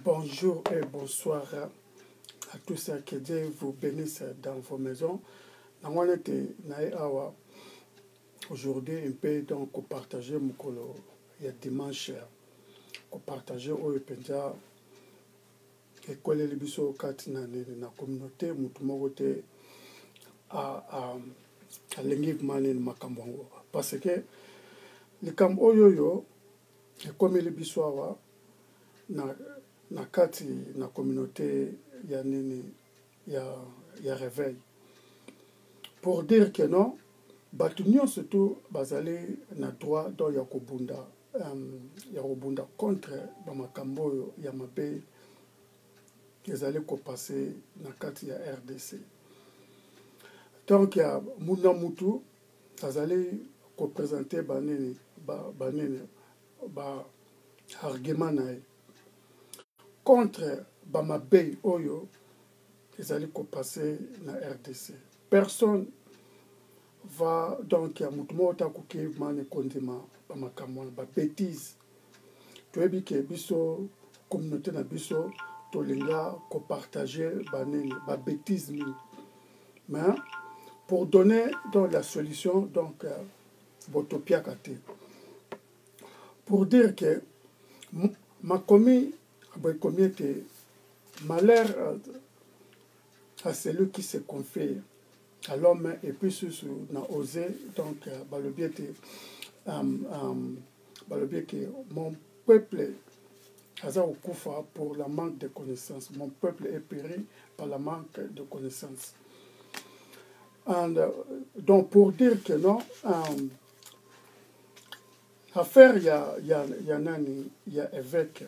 Bonjour et bonsoir à tous. Que Dieu vous bénisse dans vos maisons. Aujourd'hui, un peu donc partager mon colo. Il y a dimanche, partager au Penja et coller les bisous quatre na communauté, mutumogote à l'engagement de Makambo. Parce que les Camboyoyo, comme les bisous na kati na communauté ya nini ya réveil pour dire que non batu surtout bazali na droit do ya kobunda contre bamakambo oyo ya mabe ezali kopase na kati ya RDC. Donc ya muna mutu azali kopresente banini argument na contre Bamabey Oyo, ils allaient passer dans la RDC. Personne va donc à Moutmota Kouki Mane Kondima, Bamakamon, bêtise. Tu as vu que Bisso, communauté na Bisso, Tolinga, ko partager, bêtise. Mais pour donner donc la solution, donc, Botopia Kate. Pour dire que ma commis, malheur à celui qui se confie à l'homme et puis n'a osé donc que mon peuple au Koufa pour la manque de connaissances. Mon peuple est péri par la manque de connaissances. Donc pour dire que non, affaire il y a évêque.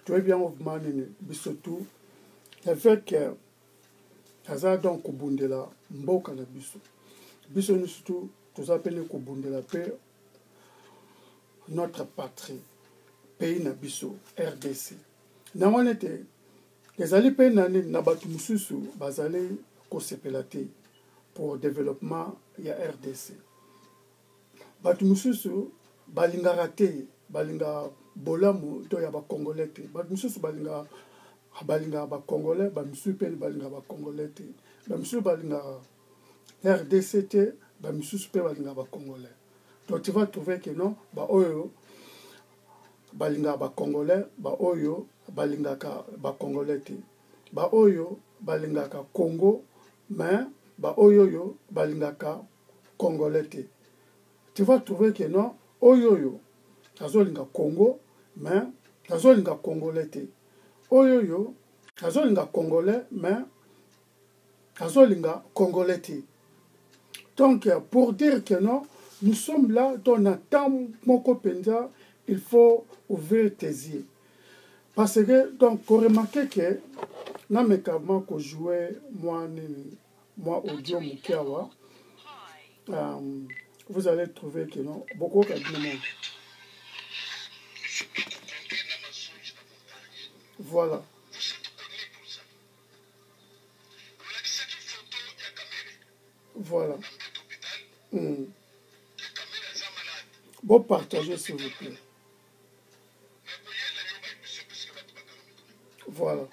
Tu es bien au manini, bisotou, avec Aza donc Kubundela, Mboka na biso. Biso nous surtout, tous appelés Kubundela, notre patrie, pays na biso, RDC. Na wanete, les alliés pays na batu mususu, bazali kosepelate pour développement ya RDC. Batu mususu, balinga rate, balinga bolamu to ya ba congolais te ba misusu balinga ba congolais ba misusu pe balinga ba congolais te ba misusu balinga RDC te ba misusu pe balinga ba congolais. Donc tu vas trouver que non ba oyo balinga ba congolais ba oyo balinga ka ba congolais te ba oyo balinga ka Congo mais ba oyo yo balinga ka congolais te. Tu vas trouver que non oyo azolinga Congo mais azolinga congolais te. Oyoyo azolinga congolais mais azolinga congolais te. Donc pour dire que non, nous sommes là dans un temps moko penza, il faut ouvrir tes yeux. Parce que donc pour remarquer que na mekama ko jouer moi audio mukiawa vous allez trouver que non beaucoup de monde. Voilà. Voilà. Bon, partagez s'il vous plaît. Voilà.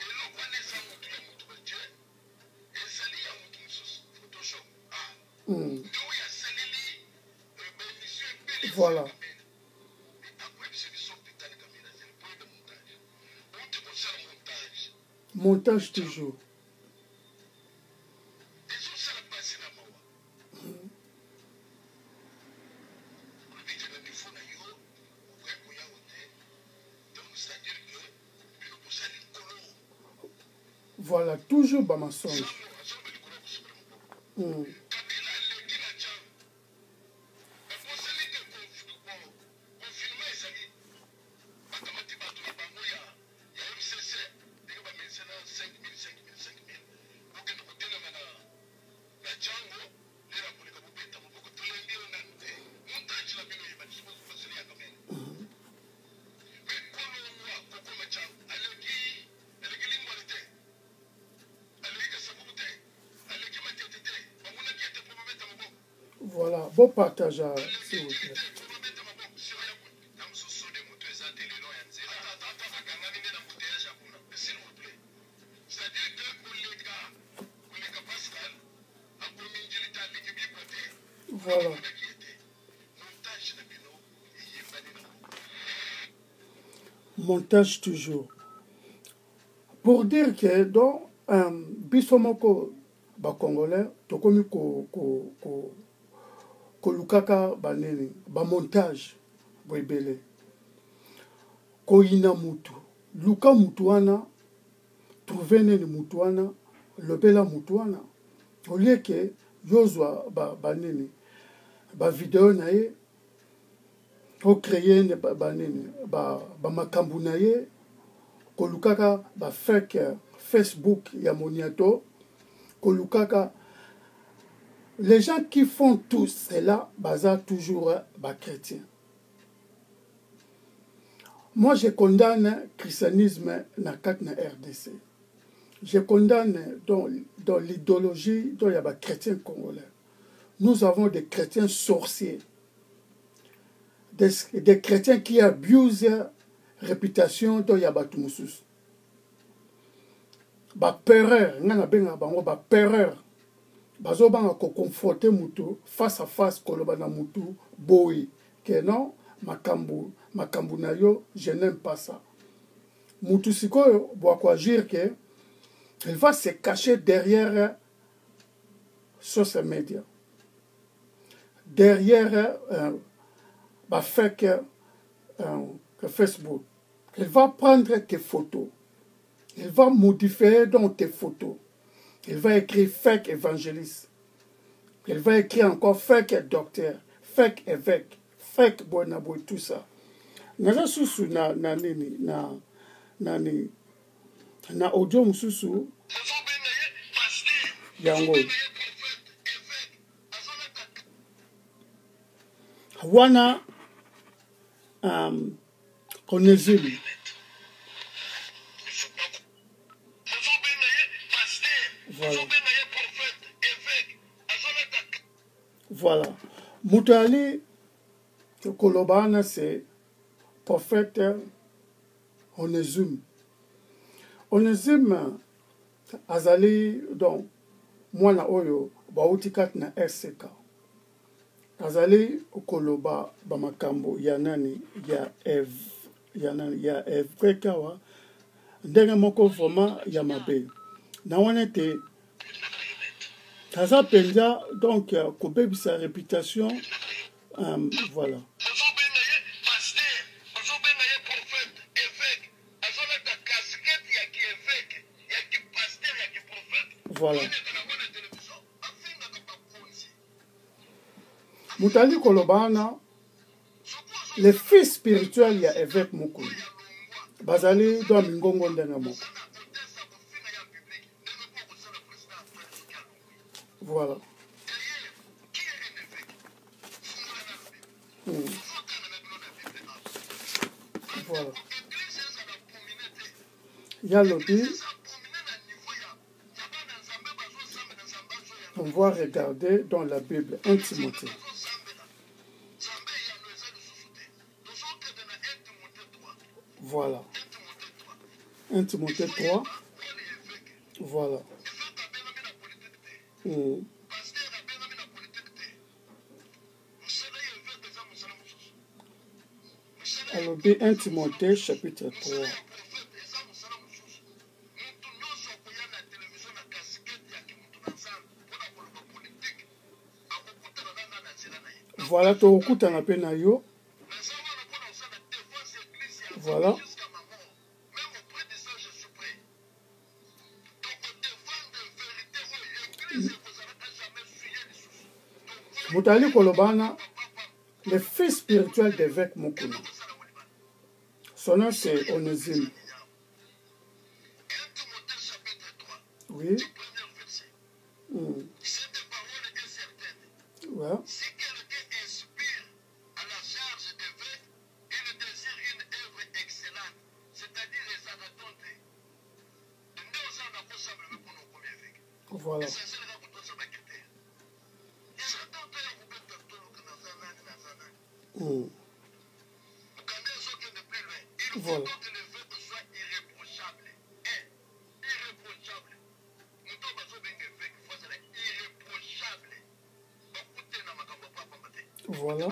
Voilà. Montage toujours. Voilà, toujours dans ma songe. Voilà, bon partage, s'il vous plaît. Voilà. Montage toujours. Pour dire que dans Bissomoko, Congolais, tokomi ko lukaka banene, ba montage, boibele. Ko ina mutu. Luka mutuana, trouver nene mutuana, lobela mutuana. Au lieu que yozwa banene, ba vidéo na ye, ko créer ne banene, ba makambu na ye, ko lukaka ba fake Facebook ya moniato, ko lukaka. Les gens qui font tout cela, baza toujours ba chrétiens. Moi, je condamne le christianisme dans la RDC. Je condamne dans l'idéologie dont il y a des chrétiens congolais. Nous avons des chrétiens sorciers. Des chrétiens qui abusent la réputation dont il y a des Moussus. Des peureurs, des peureurs. Bazo banga ko confronter mutu face à face koloba na mutu boy que non makambu na yo je n'aime pas ça. Mutu sikoyo doit quoi dire que il va se cacher derrière social media, derrière fake Facebook. Il va prendre tes photos, il va modifier dans tes photos. Il va écrire fake évangéliste. Il va écrire encore fake docteur, fake évêque, fake bonaboy, tout ça. Naza susu na audio mususu yango. Wana Onésime. Voilà. Voilà. Moutali Kolobana, c'est prophète Onésime. Onésime azali donc mwana oyo bautikati na RCK. Azali koloba bamakambo ya nani ya Evekawa ndenge moko vraiment ya mabe. Na wana te Taza penza donc couper sa réputation voilà. Voilà. Moutali Kolobana, le fils spirituel ya évêque Mukulu. Bazali do mingongo ndenge moko. Voilà. Voilà. Il y a lobby. On va regarder dans la Bible 1 Timothée. Voilà. 1 Timothée 3. Voilà. Alors, 1 Timothée chapitre 3. Voilà, tu écoutes un appel à yo. Voilà. Moutali Kolobana, le fils spirituel d'évêque Mukulu. Son nom c'est Onésime. Oui. Ouais. Voilà. Voilà. Voilà.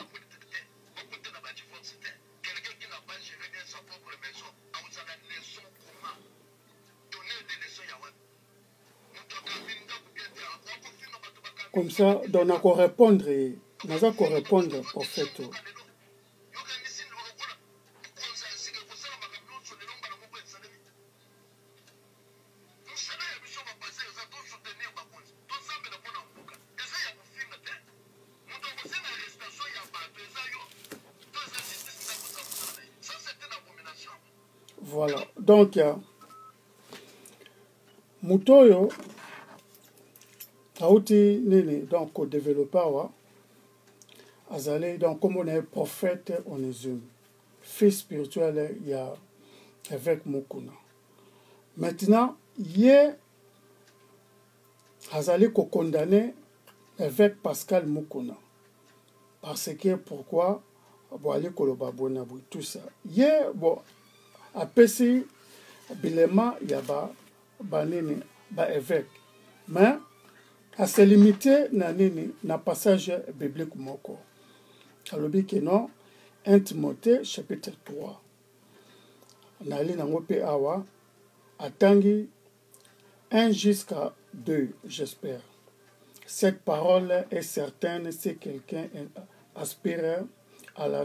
Comme ça, donc on a répondre, prophète. Voilà. Donc, Mutoyo, Aouti Nene, donc au développeur, Azale, donc comme on est prophète, on est un fils spirituel, il y a avec Mukuna. Maintenant, hier, Azale ko condamné avec Pascal Mukuna. Parce que pourquoi? Bon, aller koloba bona tout ça. Hier, bon, à Pessi, Bilema, il y a banene, évêque. Mais, à se limiter, na passage biblique moko. Alors, que non, 1 Timothée, chapitre 3. Nali nangope awa, atangi 1 jusqu'à 2, j'espère. Cette parole est certaine si quelqu'un aspire à la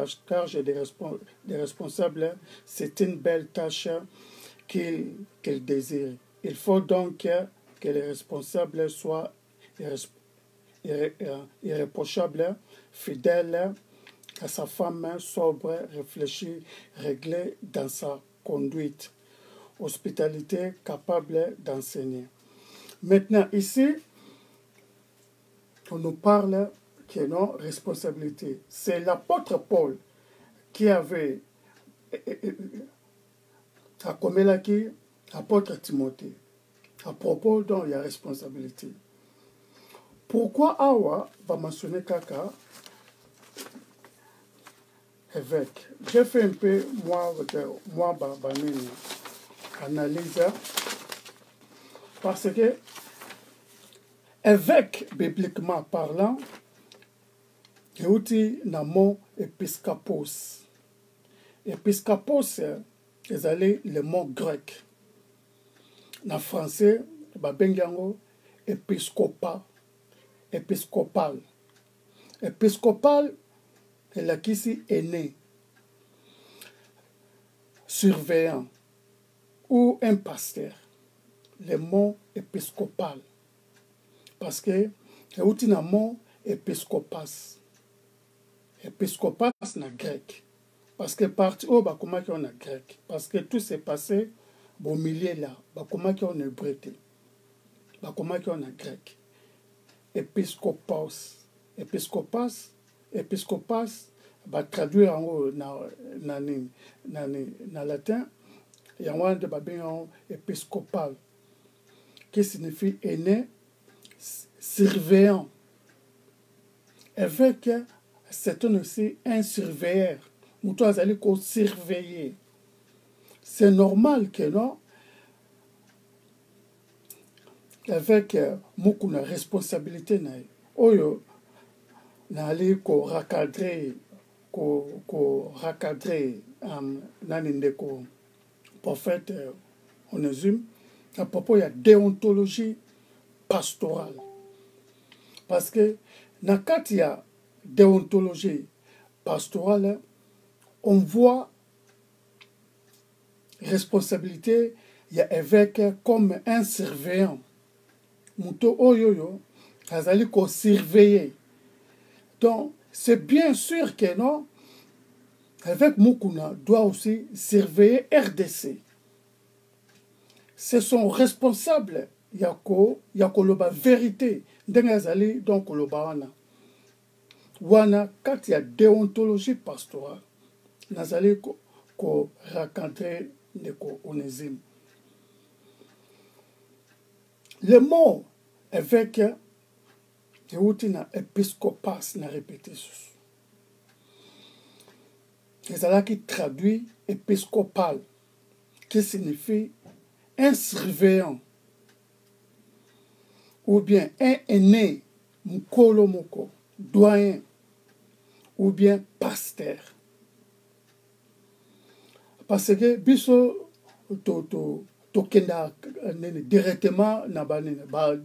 charge des responsables, c'est une belle tâche qu'il désire. Il faut donc que les responsables soient irréprochables, fidèles à sa femme, sobre, réfléchie, réglée dans sa conduite, hospitalité, capable d'enseigner. Maintenant, ici, on nous parle que non, responsabilité. C'est l'apôtre Paul qui avait à Komelaki, apôtre Timothée. À propos, donc, il y a responsabilité. Pourquoi Awa va mentionner Kaka évêque? J'ai fait un peu, moi, analyse, parce que évêque, bibliquement parlant, il y a aussi le mot épiscopos. Épiscopos, c'est le mot grec. En français, il épiscopat, épiscopal. Épiscopal, est là qui est né, surveillant, ou un pasteur. Le mot épiscopal. Parce que il y a un mot épiscopas. Épiscopas, c'est grec. Parce que parti où comment on a grec. Parce que tout s'est passé au milieu là. Comment on est hébreu. Comment on a grec. Épiscopas. Épiscopas. Épiscopas. Traduire en haut dans latin. Il y a un de épiscopal. Qui signifie aîné, surveillant. Évêque, c'est aussi un surveilleur. Nous allons surveiller. C'est normal que non, avec beaucoup de responsabilité, oyo n'allez ko recadrer, nanindeko prophète Onésime. À propos, il y a déontologie pastorale. Parce que dans il y a déontologie pastorale, on voit responsabilité, il y a évêque comme un surveillant. Mouto oyoyo, azali ko surveiller. Donc, c'est bien sûr que non, évêque Mukuna doit aussi surveiller RDC. C'est son responsable, yako loba vérité. Ndengazali donc loba wana. Wana, quand il y a déontologie pastorale, nazali ko raconter neko Onésime. Le mot évêque, il y a épiscopas, na répété. C'est là qui traduit épiscopal, qui signifie un surveillant, ou bien un aîné, mukolo moko. doyen ou bien pasteur. Parce que biso tokenda directement na banene ba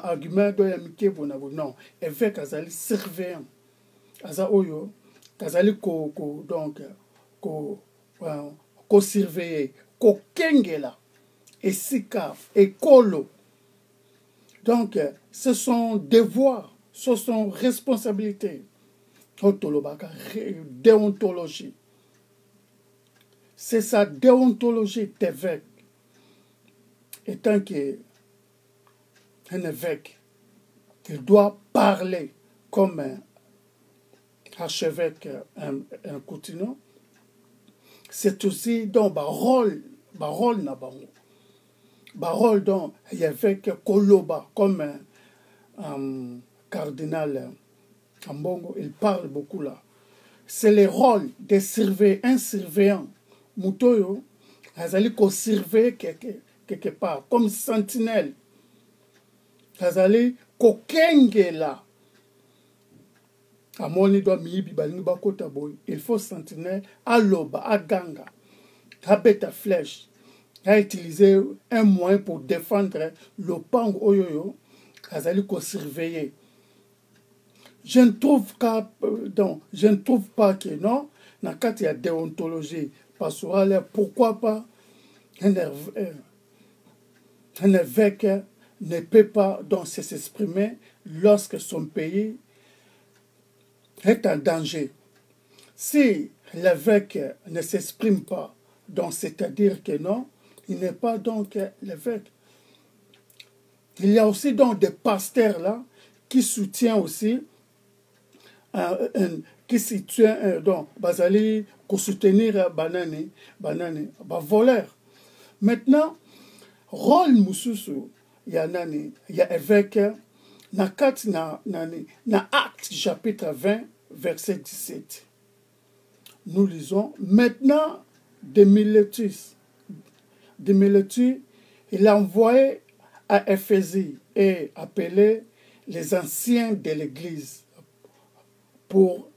argument do ya mike bona non évêque azali surveillant aza oyo kazali donc ko surveiller ko kengela esika ekolo. Donc ce sont devoirs, ce sont responsabilités. Déontologie. C'est sa déontologie d'évêque. Étant qu'un évêque, il doit parler comme un archevêque, un coutinot. C'est aussi dans le rôle dont l'évêque Koloba, comme un cardinal Ambongo, il parle beaucoup là. C'est le rôle de surveiller, un surveillant. Mutoyo, azali ko surveiller quelque part, comme sentinelle. Azali ko kengela. Amoni doit miyibi balingi bakota boy. Il faut sentinelle, aloba, aganga, abeta flèche. A utilisé un moyen pour défendre le pang oyoyo. Azali ko surveiller. Je ne trouve pas que non, dans le cas de la déontologie pastorale, pourquoi pas un évêque ne peut pas donc s'exprimer lorsque son pays est en danger. Si l'évêque ne s'exprime pas, donc c'est-à-dire que non, il n'est pas donc l'évêque. Il y a aussi donc des pasteurs là qui soutiennent aussi qui soutient donc bazali pour soutenir banane voleur. Maintenant rôle mususu ya nani ya évêque na acte chapitre 20 verset 17. Nous lisons maintenant de Miletus, il a envoyé à Éphésie et appelé les anciens de l'église pour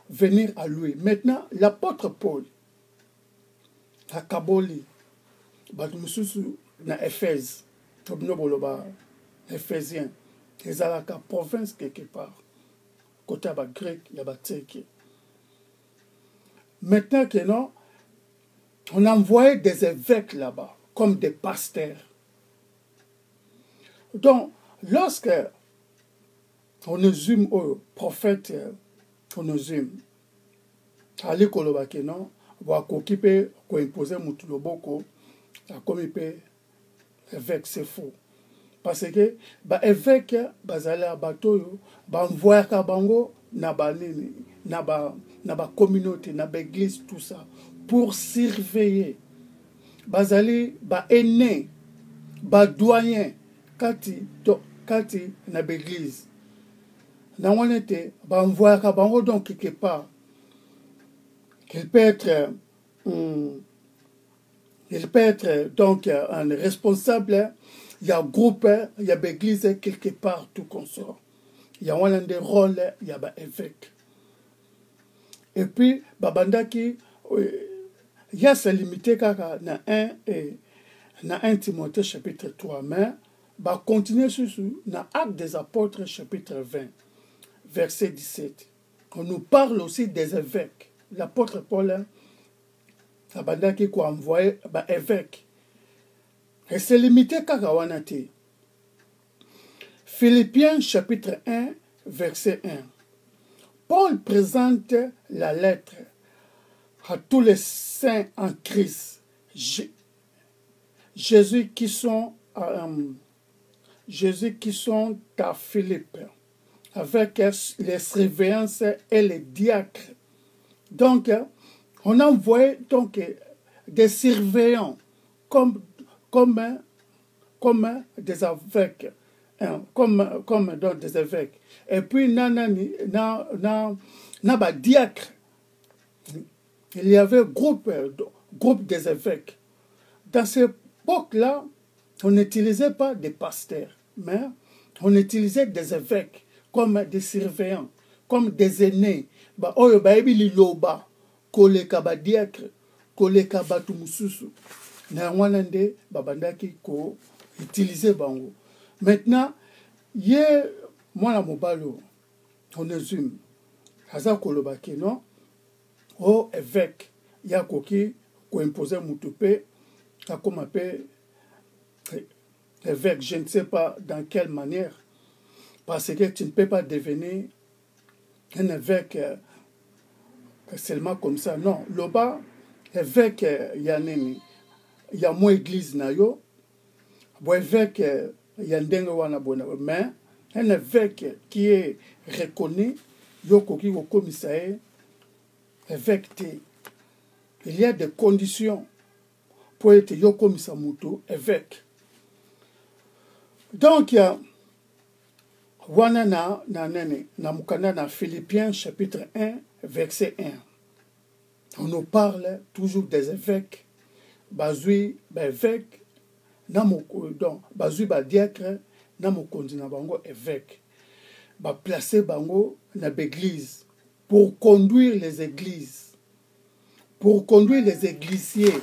venir à lui. Maintenant, l'apôtre Paul, à Kaboli, na Éphèse, Éphésien, ils ont la province quelque part, côté grec, il y a Turquie. Maintenant que non, on a envoyé des évêques là-bas, comme des pasteurs. Donc, lorsque Onésime au prophète Onésime ali koloba ke non va s'occuper ko imposer mutu loboko comme pe évêque c'est faux parce que ba évêque bazala batoyo ba envoyer ka bango na ba nini na ba communauté na ba église tout ça pour surveiller bazali ba aîné ba doyen kati na ba église. Dans mon été, on voit qu'à Bango donc quelque part, qu'il peut être donc un responsable, il y a un groupe, il y a une église quelque part, tout consort. Il y a un des rôles, il y a un évêque. Et puis, Babandaki, il y a ce limité dans 1 Timothée chapitre 3, mais va continuer sur l'acte des apôtres chapitre 20. Verset 17. On nous parle aussi des évêques. L'apôtre Paul a envoyé des évêques. Et c'est limité qu'à Wanati. Philippiens chapitre 1, verset 1. Paul présente la lettre à tous les saints en Christ. Jésus qui sont à Philippe, avec les surveillances et les diacres. Donc, on a envoyé donc, des surveillants comme des évêques, comme donc, des évêques. Et puis, diacre. Il y avait groupe des évêques. Dans cette époque-là, on n'utilisait pas des pasteurs, mais On utilisait des évêques comme des surveillants, comme des aînés. Ba oyo baebi liloba koleka ba diacre, koleka batu mususu. Na wana nde babandaki ko utiliser bango. Maintenant, ye mwana mobalo Onésime aza koloba ke non o évêque ya koki ko imposer mutu pe akoma pe évêque, je ne sais pas dans quelle manière, parce que tu ne peux pas devenir un évêque seulement comme ça. Non, loba évêque yaneni ya mo église na yo, bo évêque ya ndenge wana bona, mais un évêque qui est reconnu yo koki ko commissaire évêque te. Il y a des conditions pour être yo commissaire mutu évêque. Donc, wana na mukanda na Philippiens chapitre 1, verset 1. On nous parle toujours des évêques, bazui ba évêque, donc bazui ba diacre, na mokonzi na bango évêque. Ba placer bango na l'église pour conduire les églises, pour conduire les églisiers.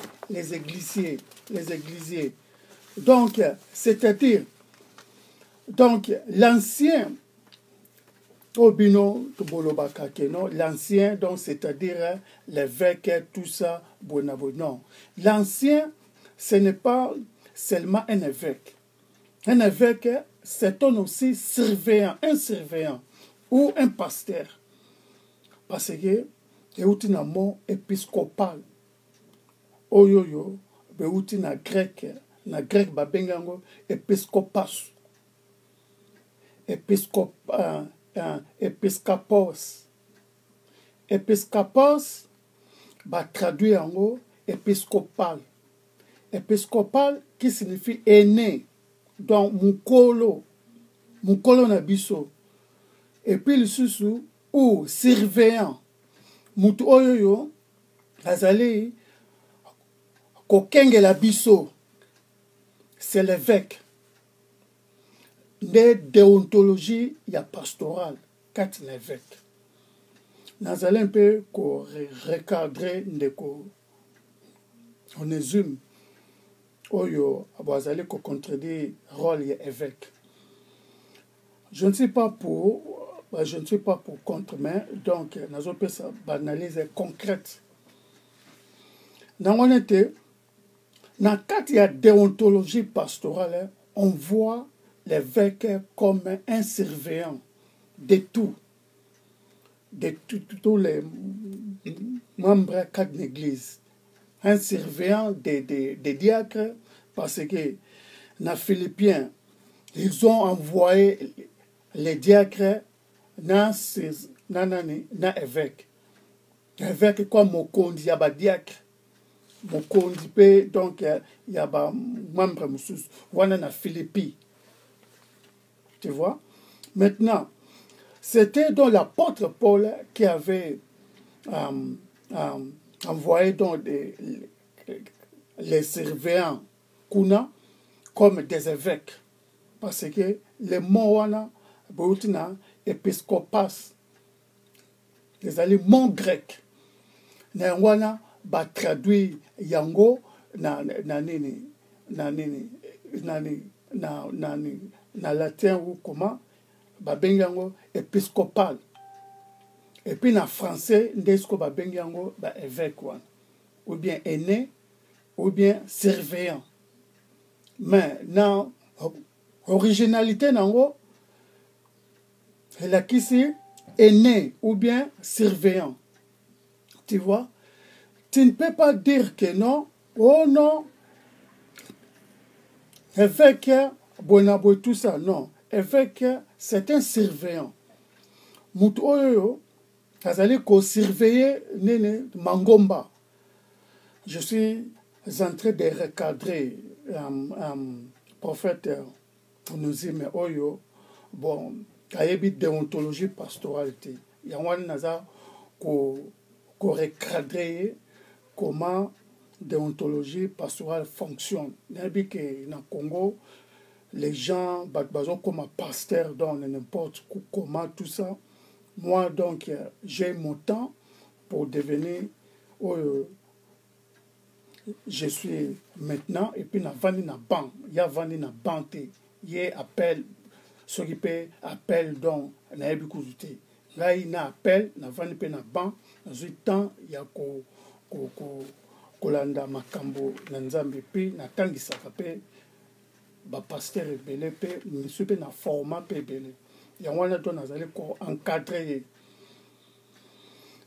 Donc, c'est-à-dire, donc, l'ancien, l'ancien, donc, c'est-à-dire l'évêque, tout ça, non. L'ancien, ce n'est pas seulement un évêque. Un évêque, c'est aussi un surveillant ou un pasteur. Parce que, il y a un mot épiscopal. Oyoyo, il y a na grec, babengango, épiscopas. Episcopos. Episcopos, va traduire en gros épiscopal. Épiscopal qui signifie aîné. Donc, mukolo nabiso. Et puis le sous ou surveillant. Mutu oyoyo, azali, kokenge la biso. C'est l'évêque. De déontologie, il y a pastoral, 4 l'évêque. Nous allons un peu recadrer Onésime. Oyo, vous allez contredire le rôle de l'évêque. Je ne suis pas pour contre, mais donc, nous avons une analyse concrète. Dans le cas de la déontologie pastorale, on voit l'évêque comme un surveillant de tous les membres de l'église. Un surveillant des diacres, parce que dans Philippiens, ils ont envoyé les diacres dans l'évêque. L'évêque comme Mokondi, il y a des diacres. Mokondi, donc il y a des membres musus. Voilà dans Philippi. Tu vois? Maintenant, c'était donc l'apôtre Paul qui avait envoyé donc les surveillants Kuna comme des évêques. Parce que les mots wana boutina épiscopas, les mots grecs, na wana ba traduit yango na latin ou comment babengango épiscopal. Et puis en français ndesko babengango ba évêque ou bien aîné ou bien surveillant. Mais dans originalité nango elle a qu'ici aîné ou bien surveillant. Tu vois? Tu ne peux pas dire que non, oh non, évêque, bonabo, tout ça, non. Évêque, c'est un surveillant. Mutu oyo, azali ko surveiller nene Mangomba. Je suis en train de recadrer prophète Onésime oyo, bon, kayebi déontologie pastoralité. Yangwani naza ko recadrer comment déontologie pastorale fonctionne. Nabi que dans Congo, les gens, comme un pasteur dans n'importe comment, tout ça. Moi, donc, j'ai mon temps pour devenir je suis maintenant, et puis na vandi na banque, il y a vandi na banque, il y a appel, ce qui peut appel donc, na yebi kuzute. Là, il y a appel, na vandi pe na banque, dans ce temps, il y a kolanda makambo na nzambe pe na tangisaka pe ba pasteur ebele pe misu pe na format pe ebele. Ya wana to nazali ko encadrer.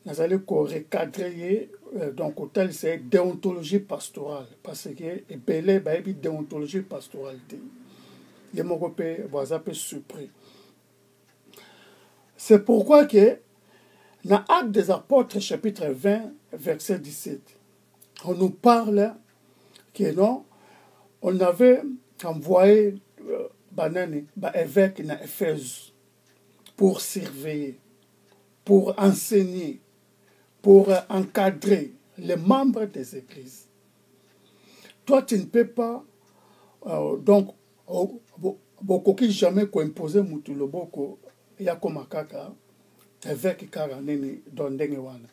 Nazali ko recadrer donc tel c'est déontologie pastorale parce que ebele ba ebi déontologie pastorale te. Ye moko pe boza pe surpris. C'est pourquoi que dans Actes des Apôtres chapitre 20 verset 17 on nous parle que non on avait envoyé banane ba évêque na Éphèse pour surveiller, pour enseigner, pour encadrer les membres des églises. Toi, tu ne peux pas, donc, beaucoup qui jamais imposer mutu le boko ya comme kaka évêque karanene dans dengewana.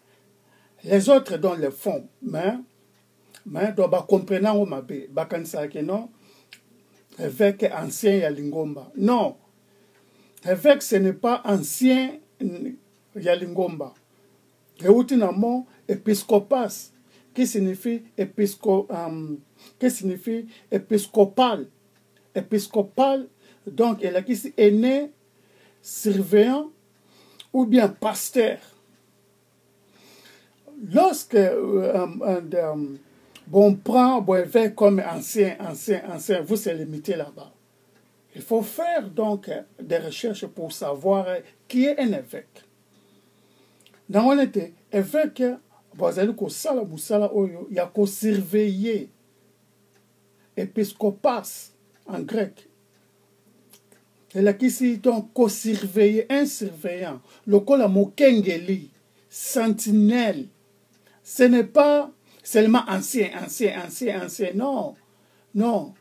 Les autres dans le fond, mais doit ba comprenant au mabe, ba kanisa que non évêque ancien ya Lingomba. Non. Évêque, ce n'est pas ancien Yalingomba. Réouti na mot épiscopas, qui signifie épiscopal. Épiscopal, donc, elle a qui est né surveillant ou bien pasteur. Lorsque on prend un évêque comme ancien, vous c'est limité là-bas. Il faut faire donc des recherches pour savoir qui est un évêque. Dans on était évêque, il y a qu'au surveiller, épiscopas en grec. Et là qui c'est donc qu'au surveiller, un surveillant, le col à mokengeli, sentinelle. Ce n'est pas seulement ancien, non, non.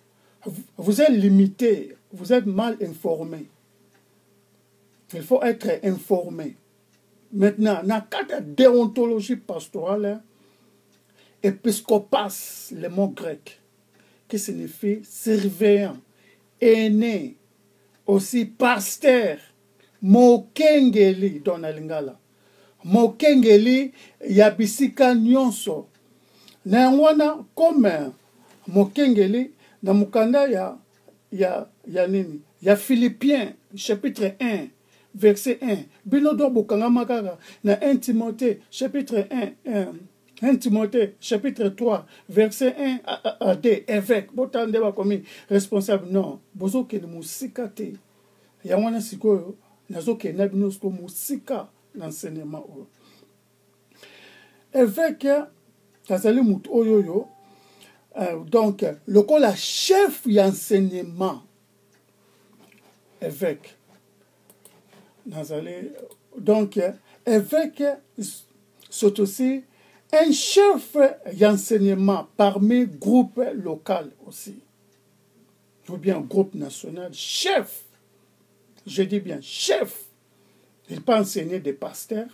Vous êtes limité, vous êtes mal informé. Il faut être informé. Maintenant, dans le cas de déontologie pastorale, épiscopas, le mot grec, qui signifie surveillant, aîné, aussi pasteur, mokengeli dans la lingala. Mokengeli, yabisika nyonso. Na wana comme mokengeli, na mukanda ya nini? Ya Philippiens, chapitre 1, verset 1. Binodo bukanga makaka na 1 Timothée, chapitre 1 Timothée, chapitre 3, verset 1 à 2. Évêque, botande ba komi responsable. Non, bozo ke ni musika te. Ya wana sikoyo, nazo ke na bino sko musika l'enseignement. Évêque, kazali mutu oyoyo. Donc, le col a chef d'enseignement, évêque. Donc, évêque, c'est aussi un chef d'enseignement parmi groupe local aussi. Ou bien groupe national, chef. Je dis bien chef. Il peut enseigner des pasteurs.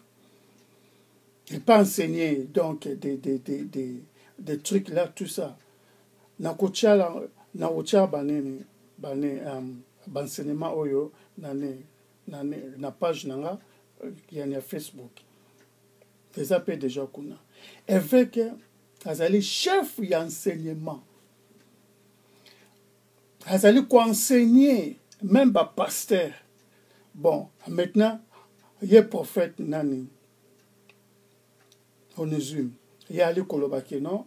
Il peut enseigner donc des trucs là, tout ça. Na enseignement oyo na page nanga ya Facebook. Les appels déjà kuna. Évêque azali chef d'enseignement. Azali ko enseigner même ba pasteur. Bon, maintenant il est prophète nani. Onésime. Il y a ali kolobaki non.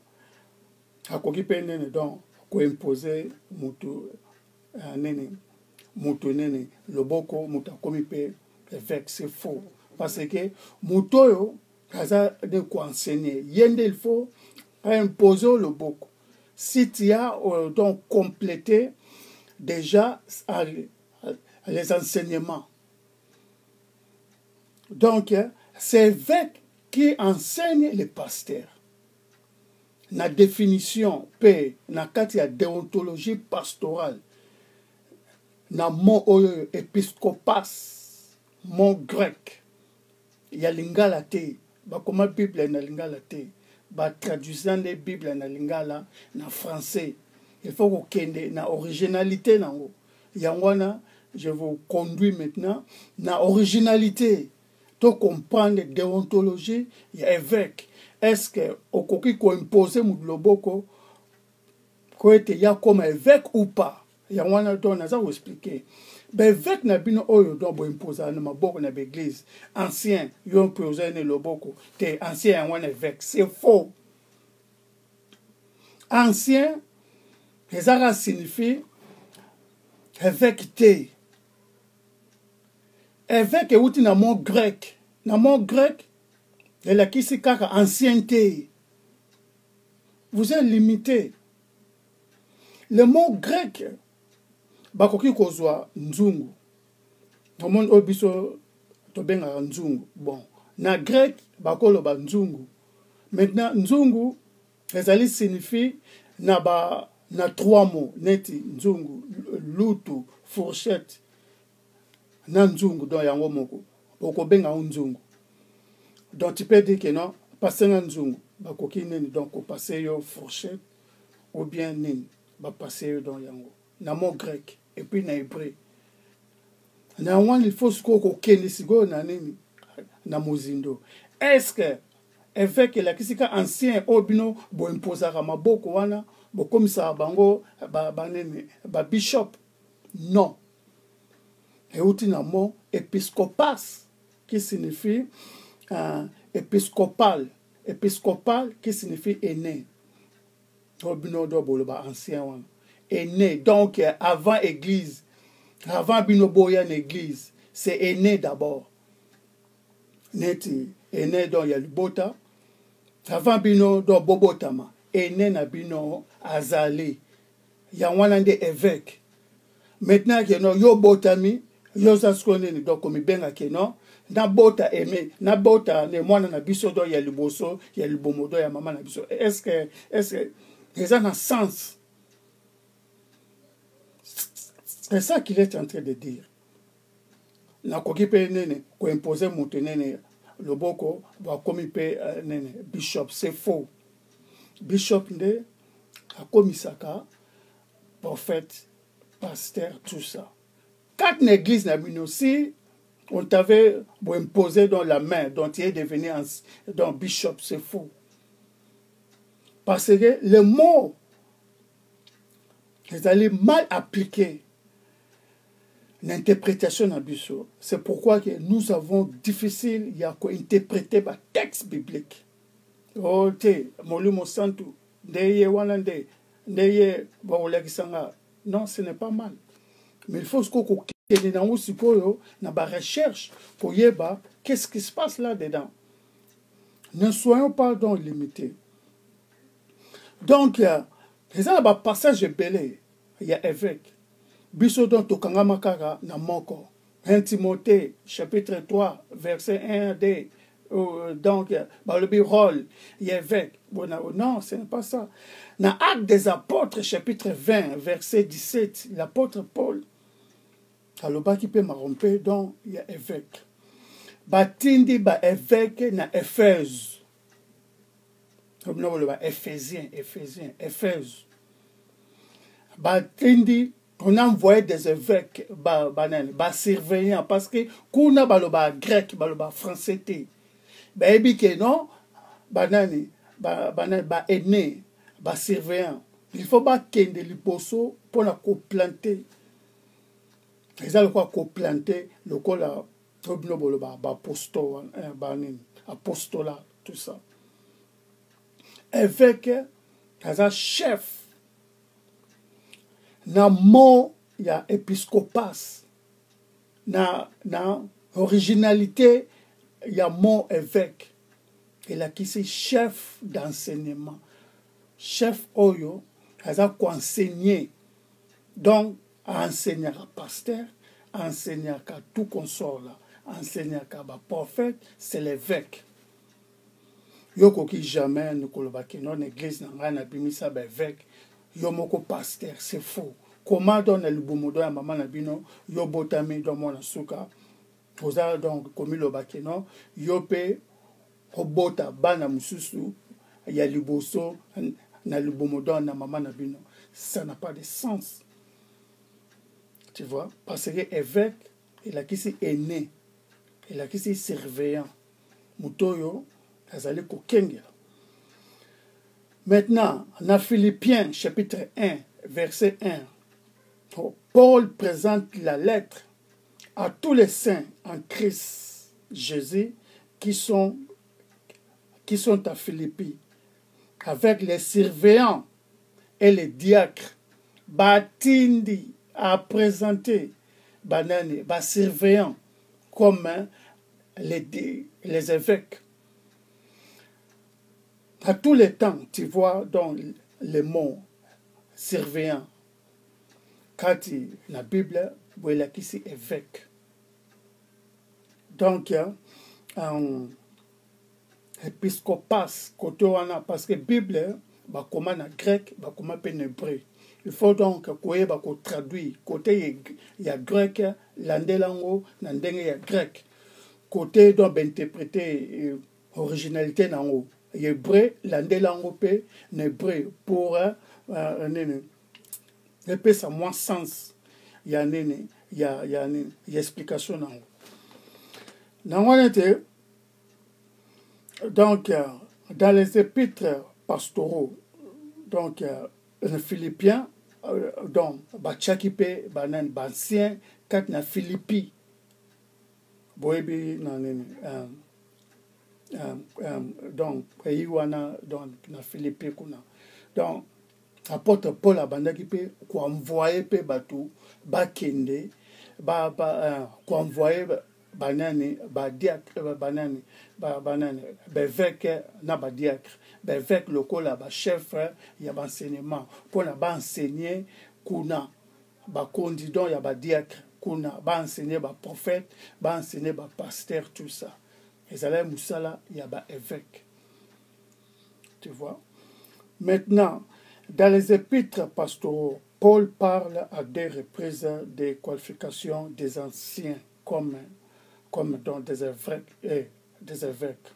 Akoki pe nene donc ko imposer mutu nene mutu nene loboko mutu akomi pe évêque, c'est faux parce que mutu yo kaza de ko enseigner yende il faut imposer loboko si tu as donc complété déjà les enseignements. Donc c'est évêque qui enseigne les pasteurs. La définition, na kati ya déontologie pastorale, na mot oyo épiscopas, mot grec. Ya lingala te, bakoma Bible na lingala te, ba traduisant des Bible na lingala na français. Il faut qu'on kende na originalité nango. Yangwana, je vous conduis maintenant na originalité. To comprendre déontologie, ya évêque. Est-ce que okoki ko imposer mudloboko ko ete ya comme évêque ou pas? Yangwana to na za vous expliquer. Ben évêque na bino oyo do bo imposer na maboko na l'église. Ancien yo imposer ne loboko. Te ancien yangwana évêque, c'est faux. Ancien ça signifie évêque te. Évêque est outil dans mot grec. Dans mot grec, il a qui s'y kaka ancienneté. Vous êtes limité. Le mot grec, bakoki kozwa nzungu. Tout le monde obiso to benga nzungu. Bon, na grec bakolo ba nzungu. Maintenant nzungu, les signifie na trois mots neti nzungu, lutu, fourchette. Na nzungu do yango moko boko benga nzungu. Donc tu peux dire que non passer na nzungu bakoki nini donc passer yo fourchette ou bien nini ba passer yo dans yango na mot grec et puis na hébreu. Na wan il faut ko kende sigo na nini na mozindo. Est-ce que évêque la kisika ancien obino bo imposaka maboko wana bo komisa bango ba nini ba bishop? Non. Et outil na mot épiscopas qui signifie épiscopal. Épiscopal qui signifie aîné. Obino do boloba ancien wana. Aîné donc avant église. Avant bino boya église, c'est aîné d'abord. Neti aîné do ya libota. Avant bino do bobotama. Aîné na bino azali. Ya wana nde évêque. Maintenant que no yo botami yo saskone donc comme benga ke non na bota aimé na bota ne mwana na biso do ya liboso ya libomodo ya mama na biso. Est-ce que ça a un sens? C'est ça qu'il est en train de dire. Na koki pe nene ko imposer moto nene loboko va komi pe nene bishop, c'est faux. Bishop nde akomisaka prophète, pasteur, tout ça. Quatre églises na bino, si on t'avait imposé dans la main, dont tu es devenu dans bishop, c'est faux. Parce que le mot, ils allaient mal appliquer l'interprétation na biso. C'est pourquoi que nous avons difficile il y a quoi interpréter le texte biblique. Oh te, molumo santu, ndeye wanande, ndeye baolakisanga. Non, ce n'est pas mal. Mais il faut qu'on ait dans la recherche pour yeba qu'est-ce qui se passe là-dedans. Ne soyons pas donc limités. Donc, il y a un passage belé, il y a évêque. Biso don tokanga makara na moko. 1 Timothée, chapitre 3, verset 1d. Donc, le rôle, il y a évêque. Non, ce n'est pas ça. Dans Actes des Apôtres, chapitre 20, verset 17, l'apôtre Paul, aloba qui peut m'arromper, donc il y a évêque. Batindi ba évêque na Éphèse. Comme nous le Éphésiens. Batindi, on a envoyé des évêques, surveillants, parce que kuna baloba grec, baloba français te. Ebi que non, banani, aîné, surveillant. Il faut pas kende liposo pour la co-planter. Ils ont quoi co-planter, le col à apostolat, tout ça. Évêque, un chef. Na mot, il y a épiscopas. Na originalité, il y a mot évêque. Et là, qui c'est chef d'enseignement. Chef Oyo, il a enseigné. Donc, enseigner à pasteur, enseigner à tout consort là, enseigner à prophète, c'est l'évêque. Yoko qui jamais nous kolobaki non église n'a bimisa évêque, yomoko pasteur, c'est faux. comment dans le bomodo ya maman na bino yo botami dans mon suka oza donc komi lo bakeno yo pe obota bana mususu ya liboso na le bomodo na maman na bino. Ça n'a pas de sens. Tu vois, parce que évêque il a qui si aîné, il a qui si surveillant mutoyo azali kokengela. Maintenant, dans Philippiens chapitre 1, verset 1, Paul présente la lettre à tous les saints en Christ Jésus qui sont à Philippi, avec les surveillants et les diacres. Batindi a présenté banani, surveillants comme les évêques. À tous les temps, tu vois dans les mots surveillant. Quand la Bible, il y a ici évêque. Donc, épiscopas, côté wana, parce que la Bible, comment en grec, comment en hébreu. Il faut donc que traduire. Côté il y a grec, l'andelango, l'andenge il y a grec. Côté donc interpréter originalité nango. Hébreu, l'andelango pe hébreu pour et puis ça moins sens. Il y a une explication nango. Donc, dans les épîtres pastoraux, donc, les Philippiens, donc, Bachakipe, Banan, Bansien, quand na Philippi, Boebi, donc, pays wana, donc, na Philippi, donc, apôtre Paul a bandakipe, quoi envoyer pe batou, bakende, quoi envoyer banani, badiacre, banani, bevêque, na badiacre, bevêque lokola, chef, y a enseignement, pour na enseigner, kuna, condidon, y a badiacre, kuna, enseigner, prophète, enseigner, pasteur, tout ça. Et ça là, moussala, y a évêque. Tu vois? Maintenant, dans les épîtres pastoraux, Paul parle à des reprises des qualifications des anciens comme dans des évêques et des évêques.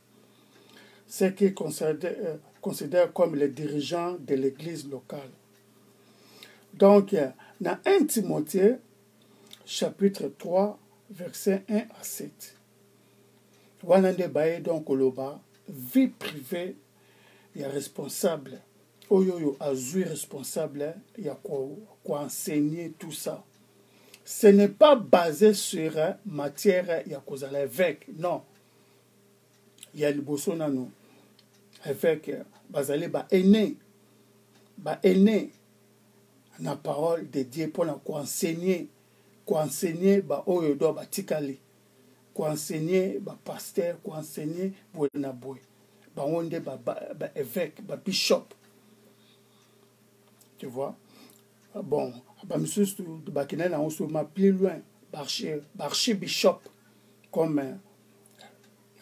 Ceux qui considèrent comme les dirigeants de l'église locale. Donc, dans 1 Timothée, chapitre 3, versets 1 à 7. Wanande baye donc koloba, vie privée, il y a responsable. Oyoyo azui responsable, il y a quoi enseigner tout ça. Ce n'est pas basé sur matière, il y a cause à l'évêque, non. Il y a le bossonano, évêque, basé aîné, la parole de Dieu pour enseigner, oyodo tikali, enseigner, pasteur, enseigner, onde évêque, bishop. Tu vois? Bon, on se plus loin, archibishop, comme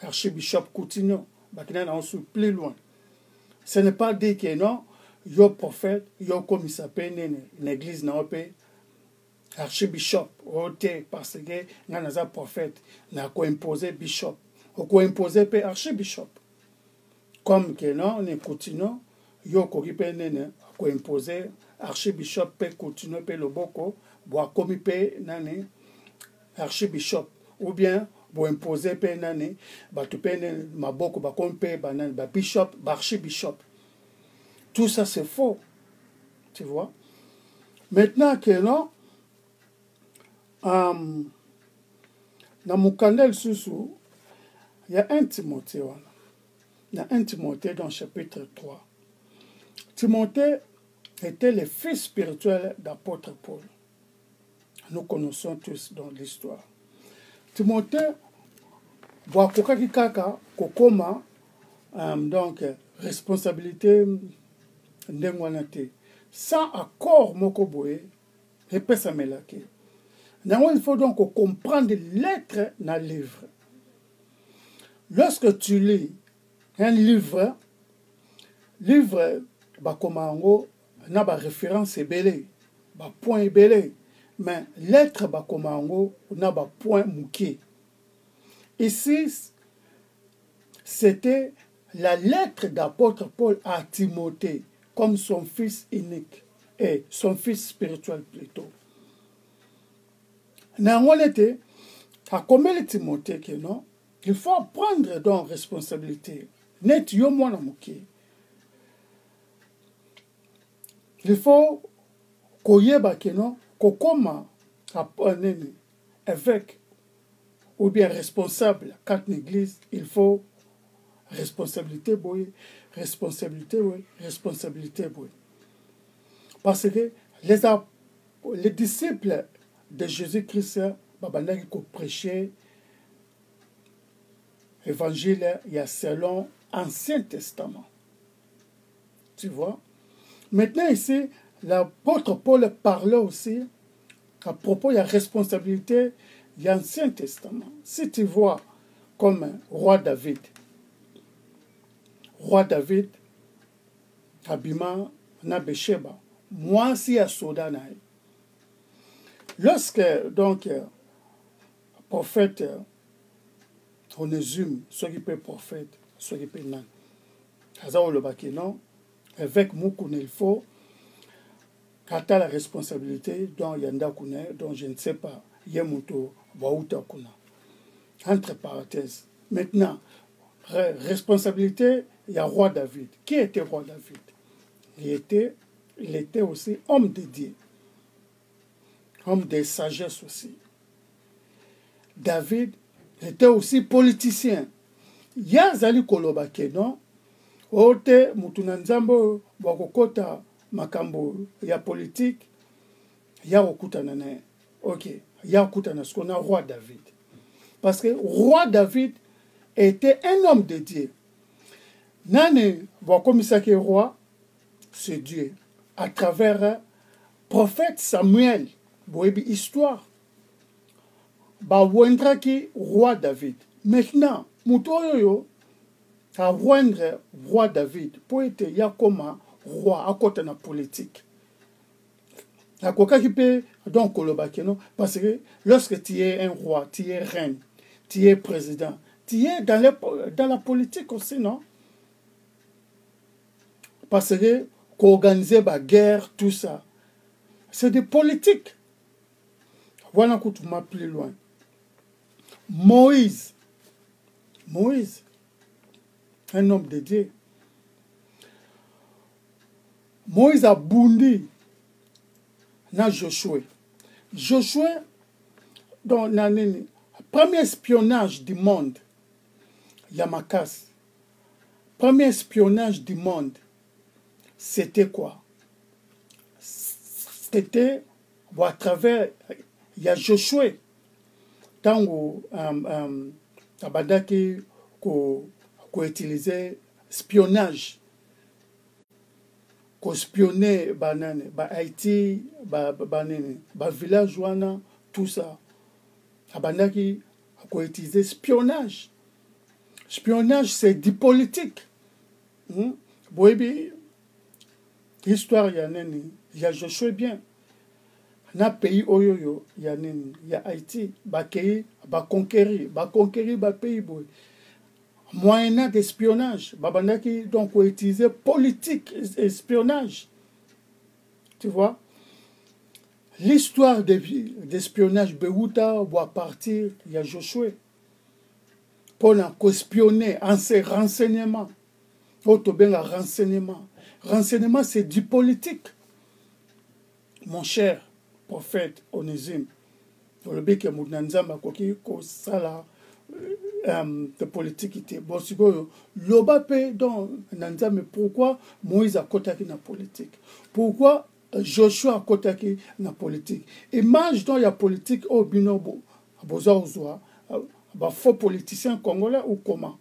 archibishop Coutinho, on se plus loin. Ce n'est pas dit que non, yo prophète, yo comme il s'appelle une église na opé, archibishop, parce que n'a prophète, n'a ko imposer bishop, ko imposer pe archibishop. Comme que non, ne Coutinho, yo ko nene ko imposer archibishop pe Coutinho pe loboko, boa komi pe nani archibishop, ou bien bo imposer pe nani batu pe maboko ba komi pe banani ba bishop, ba archibishop. Tout ça c'est faux. Tu vois? Maintenant que non, dans mon canal sous il y a 1 Timothée. Il y a 1 Timothée dans le chapitre 3. Timothée était le fils spirituel d'apôtre Paul. Nous connaissons tous dans l'histoire. Timothée, voit kaka kokoma donc responsabilité ndengwanate sans accord mokoboé et pesa melake. Il faut donc comprendre l'être dans le livre. Lorsque tu lis un livre bakomango na ba référence ebele point ebele, mais lettre bakomango na ba point mukie. Ici, c'était la lettre d'apôtre Paul à Timothée, comme son fils unique, et son fils spirituel plutôt. N'angolete, à combien Timothée que non, il faut prendre donc responsabilité. Net yo mwana mukie. Il faut koyeba que non, kokoma évêque ou bien responsable quand l'église, il faut responsabilité boy, responsabilité boy, responsabilité boy. Parce que les disciples de Jésus-Christ, babandaki ko prêcher évangile, il y a selon Ancien Testament. Tu vois? Maintenant ici, l'apôtre Paul parlait aussi à propos de la responsabilité de l'Ancien Testament. Si tu vois comme roi David, Abima, Nabesheba, moi si à Sodanaï. Lorsque donc prophète Onésime, soit qui peut prophète, soit qui peut nan, Hazao le bakino, avec Moukoune il faut, quand tu as la responsabilité, dont Yanda Koune, dont je ne sais pas, Yemuto, Waouta Kuna. Entre parenthèses. Maintenant, responsabilité, il y a roi David. Qui était roi David? Il était aussi homme de Dieu. Homme de sagesse aussi. David était aussi politicien. Yazali Koloba Kenon, Ote Mutunanzambo, Wakokota, Makambo, ya politique, ya okutana nae. Ok, ya okutana ce qu'on a roi David. Parce que roi David était un homme de Dieu. Nane, comme ça que roi, c'est Dieu. À travers prophète Samuel, boebi histoire. Ba wendra ki roi David. Maintenant, mutoyo a wendre roi David. Pour être ya koma roi à côté de la politique. La coca qui peut donc kolobakeno parce que lorsque tu es un roi, tu es reine, tu es président, tu es dans la politique aussi, non? Parce que qu'organiser la guerre, tout ça, c'est des politiques. Voilà que tu m'as plus loin. Moïse, un homme de Dieu. Moïse a bondi na Josué. Josué, dans le premier espionnage du monde, Yamakas, premier espionnage du monde, c'était quoi? C'était à travers, il y a Josué, tango abadaki ko utiliser espionnage. Ko espionner banane, ba Haïti, banane, ba village wana, tout ça. Abandaki ko utiliser espionnage. Espionnage, c'est du politique. Boebi, histoire yaneni, ya Josué bien. Na pays oyoyo yaneni, ya Haïti, ba kei, ba conquérir ba pays boy. Moyen d'espionnage, babandaki donc utiliser politique espionnage. Tu vois? L'histoire d'espionnage Beuta va partir, il y a Josué. Pour espionner en ses renseignements. Autobenga renseignement. Renseignement, c'est du politique. Mon cher prophète Onésime, le bec que Mounanzama koki ko sala de politique était bon si bon l'obapé donc Nanza, mais pourquoi Moïse a kotaki na politique, pourquoi Joshua a kotaki na politique? Image dont il y a politique au binobo boza ozoa ba faux politiciens congolais ou comment,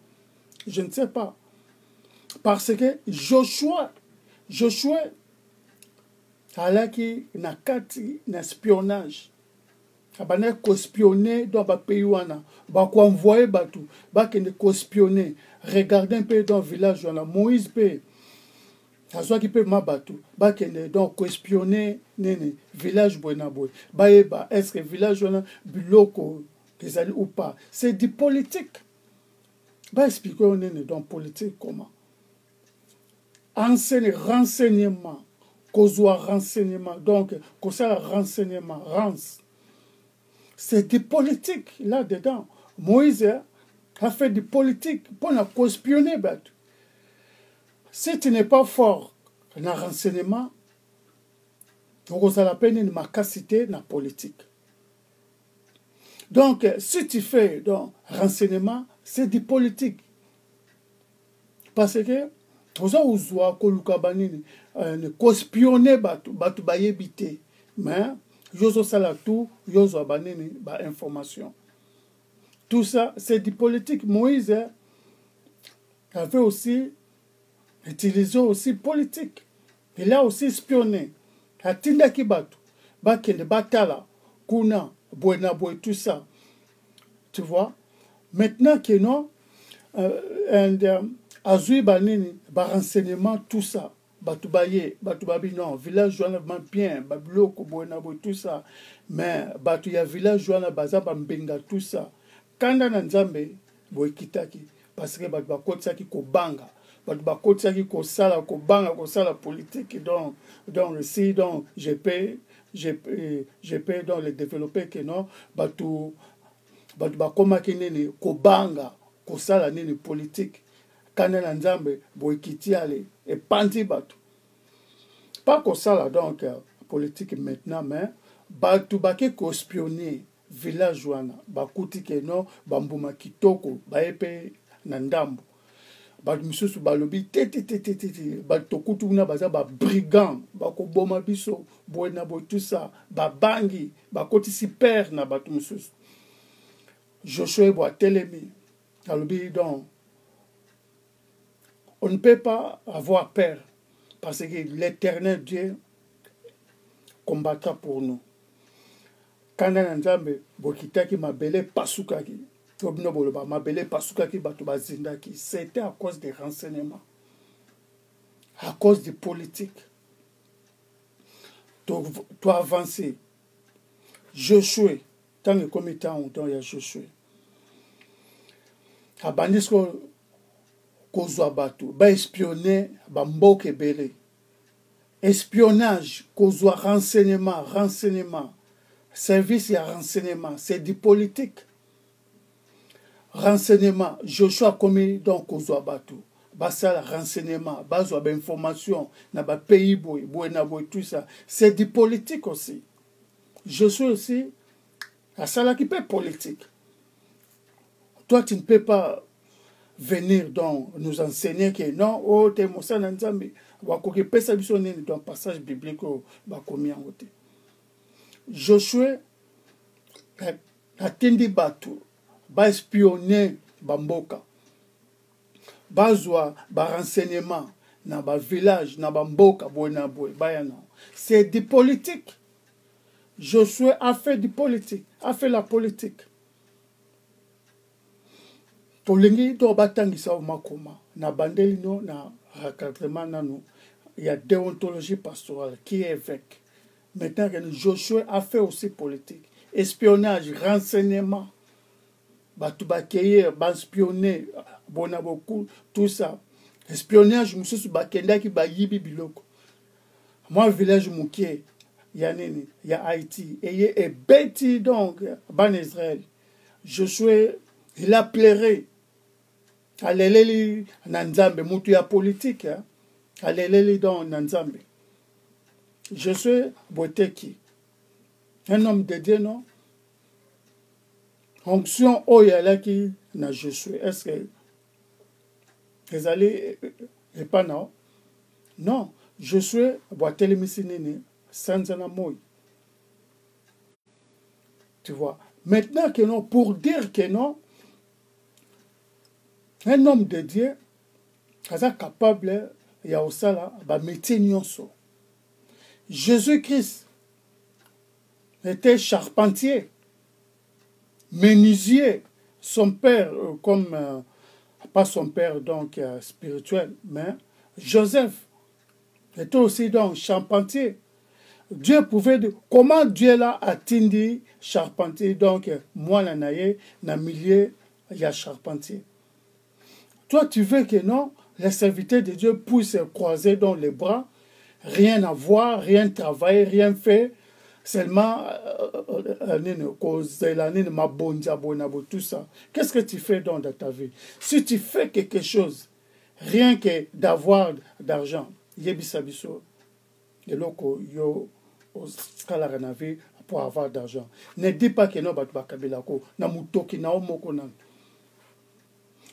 je ne sais pas, parce que Joshua alaki na kati na espionnage. Abana ko espionner dans ba pays wana, ba ko envoyer batu, ba kende ko espionner. Regardez un peu dans le village wana, Moïse pe azwaki mpe mabatu bakende donc koespionner nini village boye na boye bayeba est-ce que village wana biloko ezali ou pas. C'est du politique. Expliquer on est dans politique comment. Renseignement. Kozwa renseignement. Donc, ça renseignement, c'est du politique là-dedans. Moïse a fait du politique pour nous espionner. Si tu n'es pas fort dans le renseignement, donc ça la peine une macacité dans la politique. Donc, si tu fais donc renseignement, c'est du politique. Parce que, vous avez espionner batu bayebite, mais yozo sala tout, yozo abanini ba information. Tout ça, c'est du politique. Moïse avait aussi utilisé aussi politique. Il a aussi espionné. Atinda ki batu, bakende batala, kuna, boena boy, tout ça. Tu vois? Maintenant que non, azui banini, ba renseignement, tout ça. Batu baye, batu babi non, village joana bien, babiloko, boena boy, tout ça. Mais batu ya village joana baza bambenga, tout ça. Kanda na nzambe, boy kitaki, parce que batu bakotisa ki ko banga. Batu bakotisa ki ko sala, ko banga, ko sala politique. Donc si, donc, je peux donc les développer que non, batu bakoma ki nini, ko banga, ko sala nini politique. Kanda na nzambe, boy kitiale, et panti batu. Pas ko sala donc politique maintenant, mais batu bake ko espionner village wana, bakuti ke non, bambuma kitoko, baepe na ndambo. Batu misusu balobi tete batu kutu na baza ba brigand, bako boma biso, boena bo tout ça, ba bangi, bakoti si père na batu misusu. Joshua boa telemi, alobi donc on ne peut pas avoir peur parce que l'Éternel Dieu combattra pour nous. Kanda na nzambe bokitaki mabele pasukaki. C'était à cause des renseignements, à cause des politiques. Tu as avancé. Josué, tant que committant, il y a Josué. Abandisko kozwa batu, ba espionner, ba mboke bele. Espionnage, kozwa renseignement. Service et renseignement, c'est du politique. Renseignement, Joshua commis donc kozwa batu. Basala renseignement, bazwa ba information, na ba pays boy, tout ça. C'est du politique aussi. Joshua aussi, à sala qui peut politique. Toi, tu ne peux pas venir donc nous enseigner que non, oh, t'es Moussa Nanzambi, wakoki pesa biso nini dans passage biblique ba komi en côté. Josué a tindi batu, ba espionner bamboka, bazwa ba renseignement na ba village, na bamboka boena boy, bayana. C'est du politique. Josué a fait du politique, a fait la politique. Tolingi to batangisa makoma na bandeli no na recadrement nano, il y a déontologie pastorale qui est avec. Maintenant que Josué a fait aussi politique, espionnage, renseignement, batu bakeye, espionner, bona beaucoup, tout ça. Espionnage, mususu bakenda ki ba yibi biloko. Moi village mukie, ya nini, ya Haïti, et beti donc ban Israël. Josué, il a pleuré. Aleleli nanzambe, mutu ya politique, aleleli donc nanzambe. Je suis Boteki, un homme de Dieu, non? Onction oyalaki na je suis. Est-ce que les allez et pas non? Non, je suis Boatelemisinini, Sanzana Moy. Tu vois? Maintenant que non, pour dire que non, un homme de Dieu est capable, il y a aussi là, bah métier nyonso. Jésus-Christ était charpentier, menuisier, son père, comme, pas son père donc spirituel, mais Joseph était aussi donc charpentier. Dieu pouvait dire, comment Dieu l'a atteint charpentier, donc moi naye, na milieu, il y a charpentier. Toi, tu veux que non, les serviteurs de Dieu puissent croiser dans les bras, rien à voir, rien travailler, rien faire, seulement tout ça. Qu'est-ce que tu fais dans ta vie? Si tu fais quelque chose, rien que d'avoir d'argent, yebisabiso, de loko yo pour avoir d'argent. Ne dis pas que non, bakabelako, na mutoki na omoko na.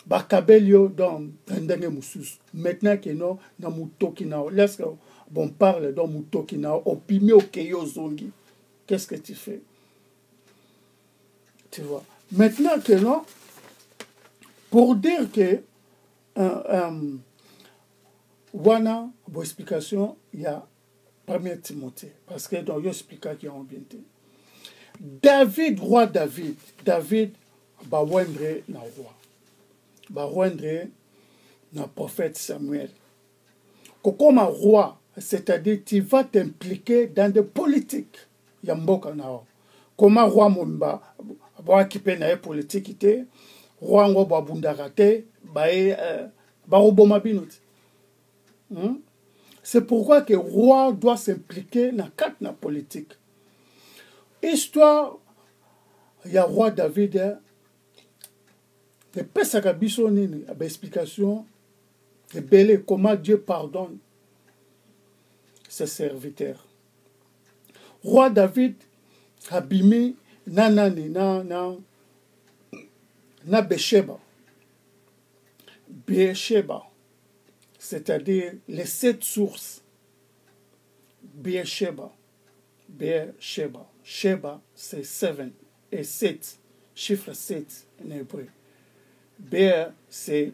Bakabelio dans ndenge mususu. Maintenant que non, na mutoki na. Laisse bon parle dans mutoki na opime okeyo zongi. Qu'est-ce que tu fais? Tu vois. Maintenant que non, pour dire que wana bon explication, il y a 1 Timothée, parce que dans l'explication qui ont bien été. David, roi David, va rendre na roi. Va rendre na prophète Samuel. Comme un roi, c'est-à-dire tu vas t'impliquer dans des politiques. Yamboka nao. Comment roi Mumba, va occuper na politique te, roi ngo ba bundarate, ba roboma binut. C'est pourquoi que le roi doit s'impliquer dans la politique. Histoire, il y a roi David, le Pesakabiso nini, explication, et belé comment Dieu pardonne ses serviteurs. Roi David a bimi na Besheba. Besheba. C'est-à-dire les 7 sources. Beersheba. Sheba, c'est 7. Et 7. Chiffre 7 en hébreu. Beer, c'est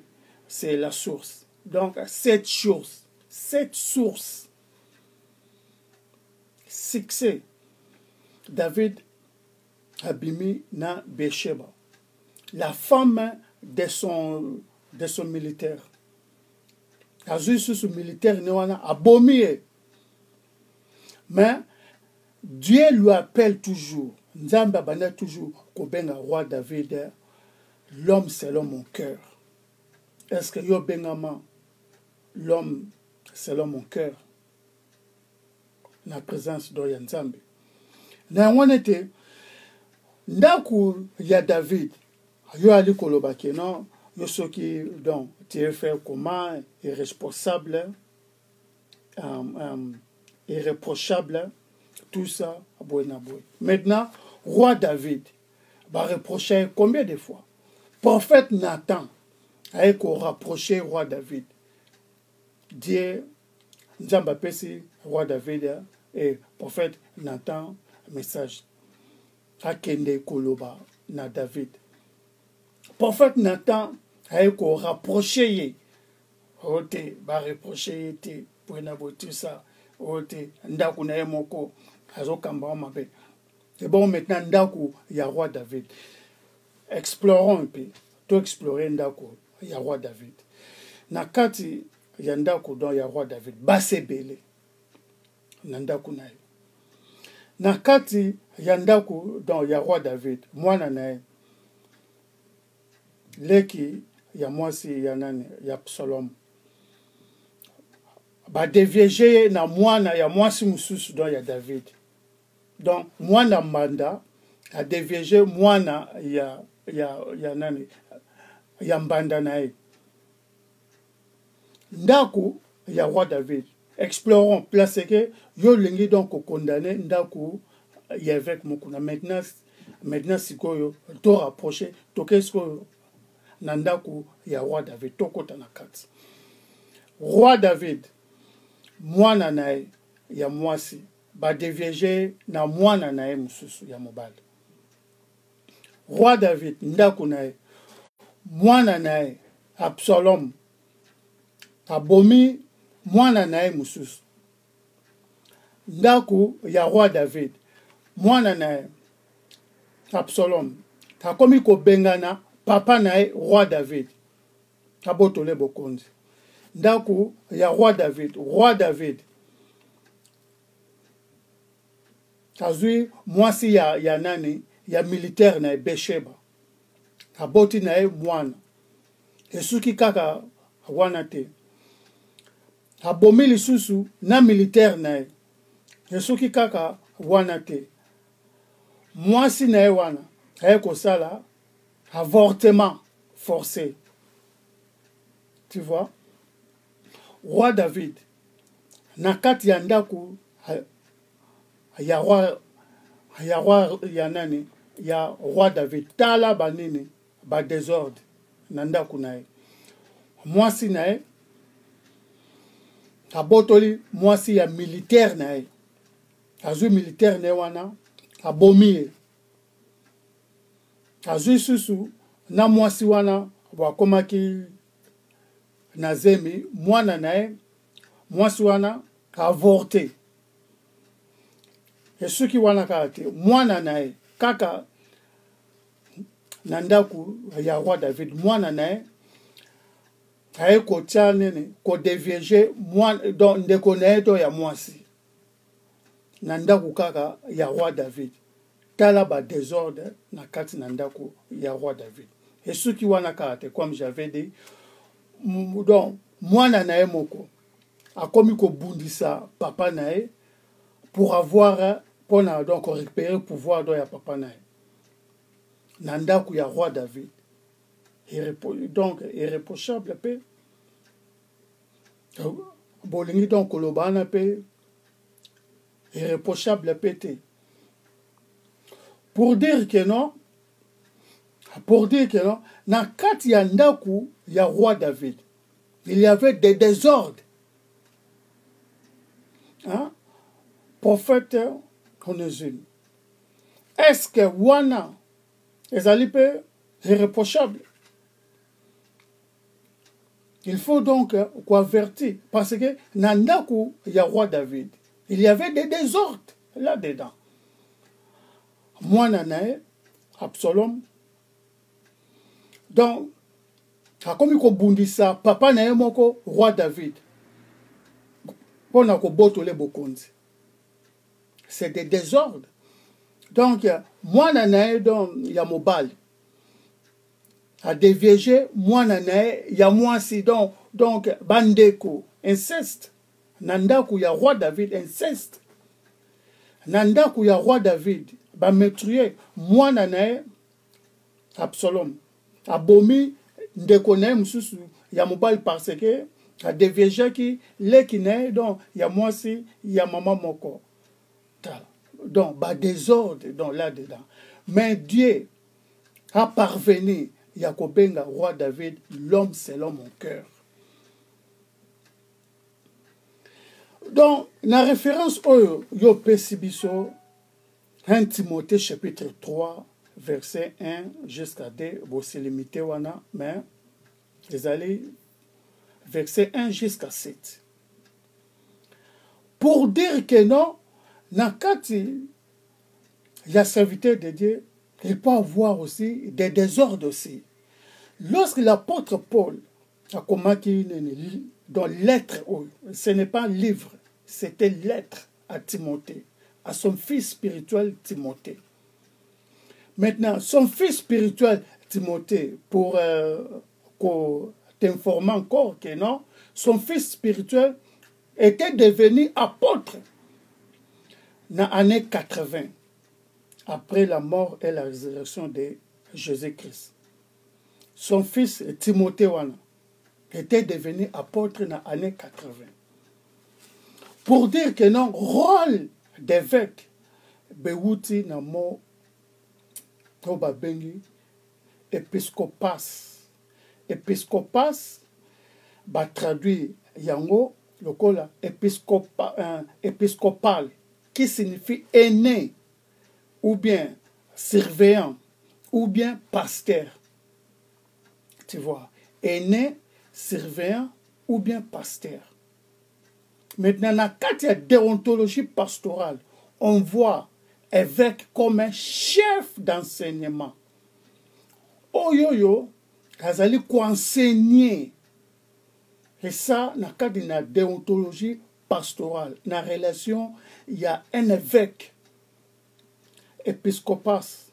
la source. Donc, 7 choses. 7 sources. Succès. David a bimi na Beersheba. La femme de son militaire. Ce militaire a abomié. Mais Dieu lui appelle toujours. Nzamba bana toujours kobenga roi David, l'homme selon mon cœur. Est-ce que yo bengama l'homme selon mon cœur? La présence de Nzambe. Na wanete ndaku ya David. Yo ali koloba non. Ce qui donc tu es fait comment irresponsable, irréprochable, tout ça. Maintenant, roi David va reprocher combien de fois? Prophète Nathan a rapproché roi David. Dieu, Nzamba Pesi, roi David et prophète Nathan, message. Akende Koloba na David. Prophète Nathan a rapproché, ote, va reprocher, pour tout ça, ote, ndaku na emoko, azo kamba mabe. C'est bon, maintenant, ndaku, il y a roi David. Explorons un peu, tout explorer ndaku, il y a roi David. Nakati, il y a ndaku, dont il y a roi David, basebele, nandaku na yo. Nakati, il y a ndaku, dont il y a roi David, moi nanae. Leki ya mwasi ya nani ya Absalom ba dévier na mwana ya mwasi mususu do ya David. Donc mwana mbanda a dévier mwana ya nani ya mbanda nae. Ndaku ya roi David. Explorons place que yo lingi donc condamné ndaku ya avec mukuna maintenant sikoyo to rapprocher to qu'est-ce Nandaku ya roi David tokota na kati. Roi David mwana nae ya mwasi ba dévier na mwana nae mususu ya mobali. Roi David ndaku nae mwana nae Absalom abomi mwana nae mususu. Ndaku ya roi David mwana nae Absalom takomi ko bengana papa nae roi David. Abotole bokonzi. Ndaku ya roi David azwi mwasi ya nani ya militaire na Besheba aboti na mwana esuki kaka wana te abomi lisusu na militaire na esuki kaka wana te mwasi na wana kosala avortement forcé. Tu vois, roi David na kati ya ndaku ya roi ya nani ya roi David tala banini ba désordre na ndaku na mwasi na abotoli mwasi ya militaire na azwi militaire na wana abomi azwi susu na mwasi wana wakomaki na zemi mwana na mwasi wana avorté esuki wana kate mwana na kaka na ndaku ya roi David mwana na kotia nini kodevieje mwana donc ndeko na to ya mwasi na ndaku kaka ya roi David tala ba désordre na kati na ndaku ya roi David esuki wana kate comme j'avais dit donc mwana na moko akomi kobundisa papa na pour avoir pour donc récupérer le pouvoir de ya papa na na ndaku ya roi David donc irréprochable pe bolingi donc kolobana pe irréprochable pété pour dire que non na kati ya ndaku ya roi David il y avait des désordres. Hein? Prophète Onésime. Est-ce que wana ezali pe irréprochable? Il faut donc avertir parce que na ndaku ya roi David il y avait des désordres là-dedans. Mwana na Absalom donc akomi kobundisa papa na moko roi David pona kobotole bokonzi. C'est des désordres. Donc mwana na donc ya mobali a déviégé mwana na ya mwasi donc bandeko inceste nandaku ya roi David inceste nandaku ya roi David ba metrier mwana na Absalom abomi ndeko na mususu ya mobali parce que a déviégé qui lekine donc ya mwasi ya mama moko donc ba désordre donc là dedans mais Dieu a parvenu ya kobenga roi David l'homme selon mon cœur. Donc la référence au yo pesibiso 1 Timothée chapitre 3 verset 1 jusqu'à 2 bon c'est limité wana mais les allez verset 1 jusqu'à 7 pour dire que non nakati la serviteur de Dieu il peut avoir aussi des désordres aussi. Lorsque l'apôtre Paul a commencé dans lettre, ce n'est pas livre, c'était lettre à Timothée, à son fils spirituel Timothée. Maintenant, son fils spirituel Timothée, pour t'informer encore que non, son fils spirituel était devenu apôtre dans l'année 80, après la mort et la résurrection de Jésus-Christ. Son fils Timothée était devenu apôtre dans l'année 80. Pour dire que non, rôle d'évêque, Bewuti Namo Tobabengi, épiscopas. Épiscopas, ba traduit yango, le kola, épiscopal, qui signifie aîné, ou bien surveillant, ou bien pasteur. Tu vois, aîné, surveillant, ou bien pasteur. Maintenant, dans la déontologie pastorale, on voit évêque comme un chef d'enseignement. Oyoyo, Kazali ko enseigner. Et ça, dans le cadre de la déontologie pastorale, dans la relation, il y a un évêque épiscopas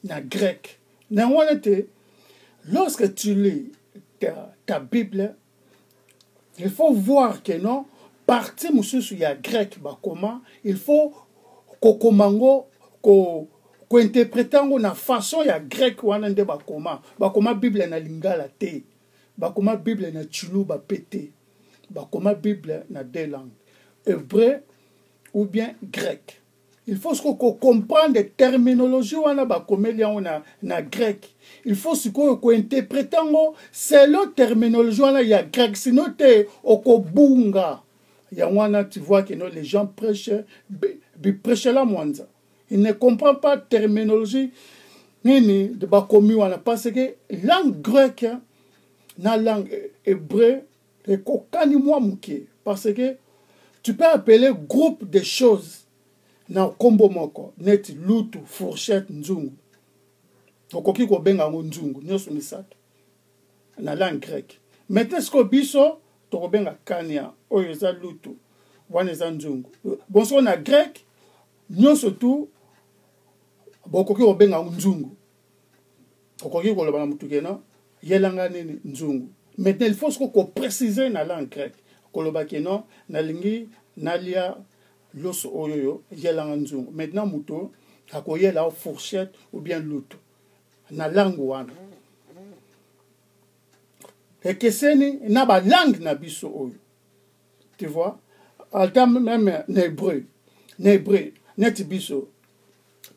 na grec. Lorsque tu lis ta Bible, il faut voir que non, partie mususu ya grec bakoma, il faut kokomango ko interprétango na façon ya grec wana nde bakoma Bible na lingala te, bakoma Bible na chuluba pété, bakoma Bible na deux langues, hébreu ou bien grec. Il faut comprendre les terminologies wana bakomeli na grec. Il faut ko interpréter selon terminologie wana ya grec, sinon te okobunga. Ya wana tu vois que non, les gens prêchent la mwanza. Ils ne comprennent pas terminologie nini de bakomi wana parce que langue grecque na langue hébreu et kokani mwa muke parce que tu peux appeler groupe de choses na kombo moko net lutu fourchette nzungu okoki ko benga nzungu nyoso misato na langue grecque. Maintenant ce ko biso to ko benga kania oyo za lutu wana za nzungu bonso na grec nyoso tu bokoki ko benga nzungu okoki ko loba na mutukena yelanga nini nzungu. Maintenant il faut ko préciser na langue grecque ko loba keno na lingi nalia loso oyoyo yelanga nzungu. Maintenant muto akoyela fourchette ou bien lutu na langue wana ekeseni na ba langue na biso oyo, tu vois, alta même na hébreu net biso